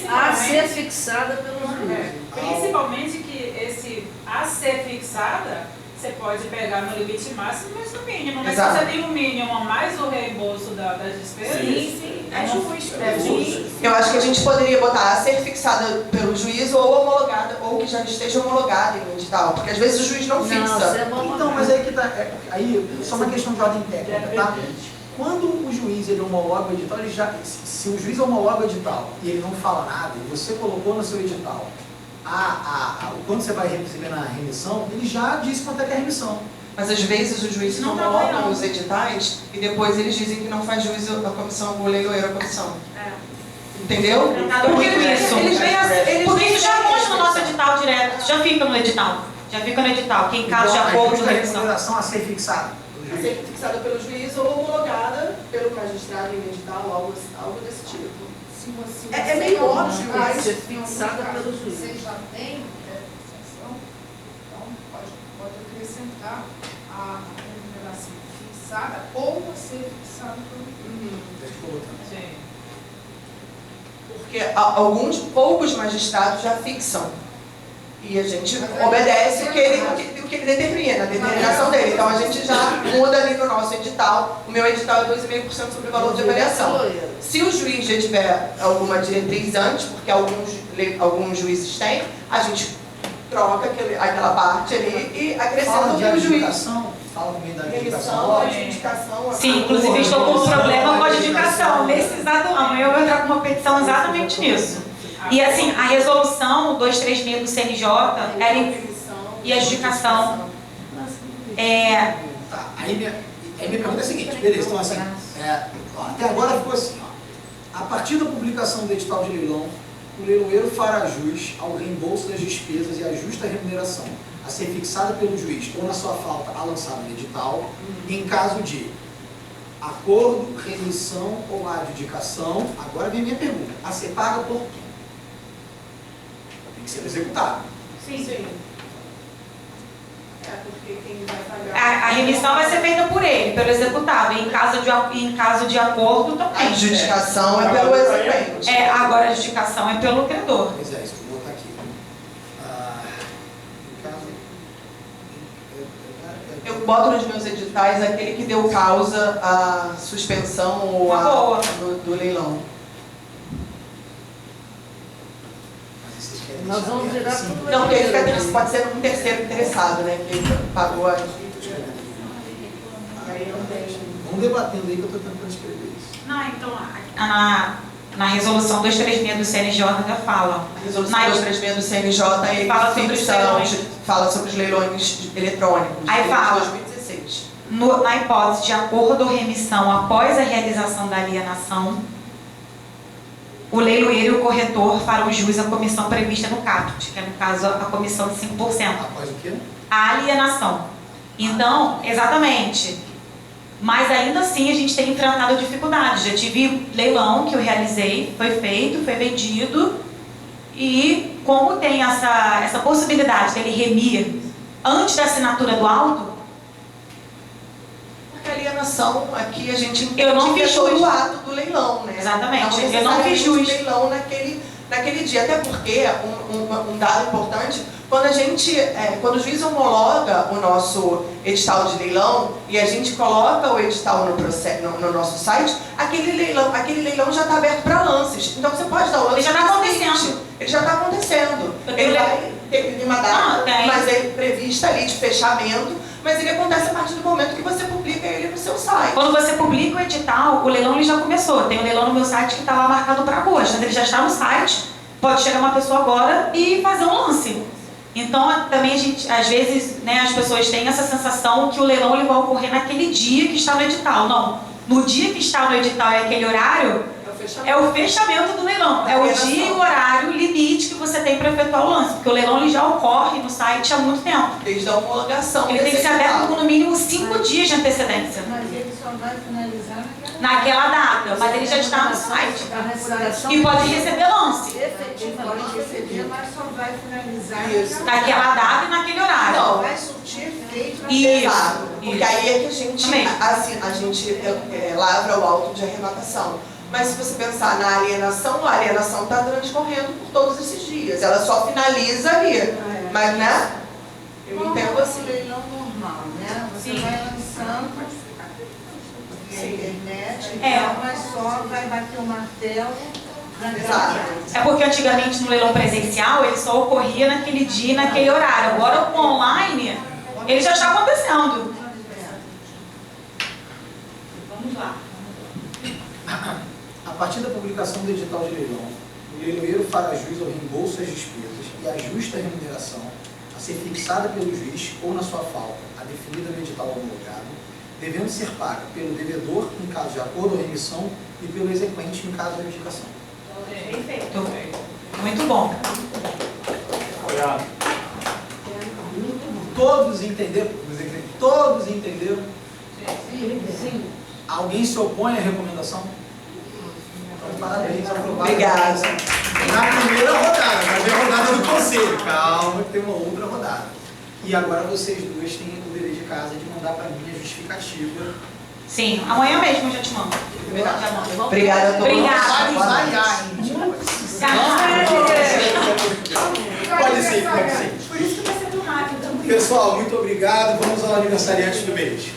A ser fixada pelo juiz. Principalmente que esse a ser fixada, você pode pegar no limite máximo, mas no mínimo. Mas se você tem o mínimo mais o reembolso das despesas, é justo. Eu acho que a gente poderia botar a ser fixada pelo juiz ou homologada, ou que já esteja homologada em edital, porque às vezes o juiz não fixa. Então, mas aí que tá, aí só uma questão de ordem técnica, tá? Quando o juiz ele homologa o edital, ele já, se o juiz homologa o edital e ele não fala nada, e você colocou no seu edital quando você vai receber na remissão, ele já disse quanto é que é a remissão. Mas às vezes os juízes não homologam os editais e depois eles dizem que não faz juiz a comissão, o leiloeiro a comissão. Entendeu? Porque isso já consta no nosso edital direto, já fica no edital. Já fica no edital, que em caso de acordo da remuneração a ser fixada. A ser fixada pelo juiz ou homologada pelo magistrado em edital, algo desse tipo. É meio óbvio, mas ser fixada pelo juiz. Você já tem fixação, então pode acrescentar a remuneração fixada ou a ser fixada pelo juiz. Porque alguns poucos magistrados já fixam. E a gente obedece o que ele determina, a determinação dele. Então a gente já muda ali no nosso edital. O meu edital é 2,5% sobre o valor de avaliação. Se o juiz já tiver alguma diretriz antes, porque alguns juízes têm, a gente troca aquela parte ali e acrescenta o que o juiz. Fala no meio da adjudicação. Sim, inclusive estou com um problema com a adjudicação. Nesse exato ano, eu vou entrar com uma petição exatamente nisso. E assim, a resolução 236 do CNJ e a adjudicação. Tá, aí minha pergunta é a seguinte, beleza, então assim, até agora ficou assim, ó, a partir da publicação do edital de leilão, o leiloeiro fará jus ao reembolso das despesas e a justa remuneração a ser fixada pelo juiz ou na sua falta a lançada no edital, em caso de acordo, remissão ou adjudicação. Agora vem minha pergunta, a ser paga por quem? Tem que ser executado. Sim. Porque quem vai pagar... A remissão vai ser feita por ele, pelo executado, e em caso de acordo também. A adjudicação é pelo exequente. Agora a adjudicação é pelo credor. Pois é, isso que eu vou botar aqui. Eu boto nos meus editais aquele que deu causa à suspensão ou do leilão. Nós vamos virar tudo. Não, porque pode ser um terceiro interessado, né? Que pagou a... Aí não tem. Vamos debatendo aí que eu estou tentando escrever isso. Não, então, na resolução 236 do CNJ já fala. A resolução 236 do CNJ ele fala sobre os leilões eletrônicos. Aí fala, 2016. Na hipótese de acordo ou remissão após a realização da alienação, o leiloeiro e o corretor farão jus à comissão prevista no caput, que é, no caso, a comissão de 5%. Após o quê? A alienação. Então, exatamente. Mas ainda assim a gente tem enfrentado dificuldades. Já tive leilão que eu realizei, foi feito, foi vendido, E como tem essa possibilidade dele remir antes da assinatura do auto, porque a alienação aqui a gente entende eu não que é fiz todo jus. o ato do leilão, né? Exatamente, Não eu não fiz necessariamente jus. o leilão naquele dia, até porque um dado importante, quando o juiz homologa o nosso edital de leilão e a gente coloca o edital no nosso site, aquele leilão já está aberto para lances. Então você pode dar o lance. Ele já está acontecendo. Ele já está acontecendo. Ele vai ter uma data, mas é prevista ali de fechamento, mas ele acontece a partir do momento que você publica ele no seu site. Quando você publica o edital, o leilão ele já começou. Tem um leilão no meu site que está lá marcado para agosto, mas ele já está no site. Pode chegar uma pessoa agora e fazer um lance. Então, também a gente, às vezes, né, as pessoas têm essa sensação que o leilão ele vai ocorrer naquele dia que está no edital. Não. No dia que está no edital e aquele horário, é o fechamento do leilão. É o dia e o horário limite que você tem para efetuar o lance. Porque o leilão ele já ocorre no site há muito tempo. Desde a homologação. Ele tem que ser aberto com no mínimo 5 dias de antecedência. Mas ele só vai finalizar naquela data. Mas ele já está no site. E pode receber lance. Efetivamente receber, mas só vai finalizar naquela data e naquele horário. Não. Vai surtir efeito. Exato. Porque aí é que a gente lavra o auto de arrematação. Mas se você pensar na alienação, a alienação está transcorrendo por todos esses dias. Ela só finaliza ali. Mas, né? Eu entendo assim. Um leilão normal, né? Você vai lançando via internet e tal, mas só vai bater o martelo. Exato. É porque antigamente no leilão presencial ele só ocorria naquele dia e naquele horário. Agora o online, ele já está acontecendo. Vamos lá. A partir da publicação do edital de leilão, o leiloeiro fará jus ao reembolso das despesas e à justa remuneração a ser fixada pelo juiz ou, na sua falta, a definida no edital homologado, devendo ser paga pelo devedor em caso de acordo ou remissão e pelo exequente em caso de abdicação. Perfeito. Muito bom. Obrigado. Todos entenderam? Todos entenderam? Sim. Alguém se opõe à recomendação? Então, parabéns, aprovado. Obrigada. Na primeira rodada, mas é a rodada do conselho. Calma, que tem uma outra rodada. E agora vocês duas têm o dever de casa de mandar para mim a justificativa. Sim, amanhã mesmo eu já te mando. Obrigada a todos. Obrigada. Pode ser, pode ser. Por isso que vai ser tão rápido. Pessoal, muito obrigado. Vamos ao aniversariante do mês.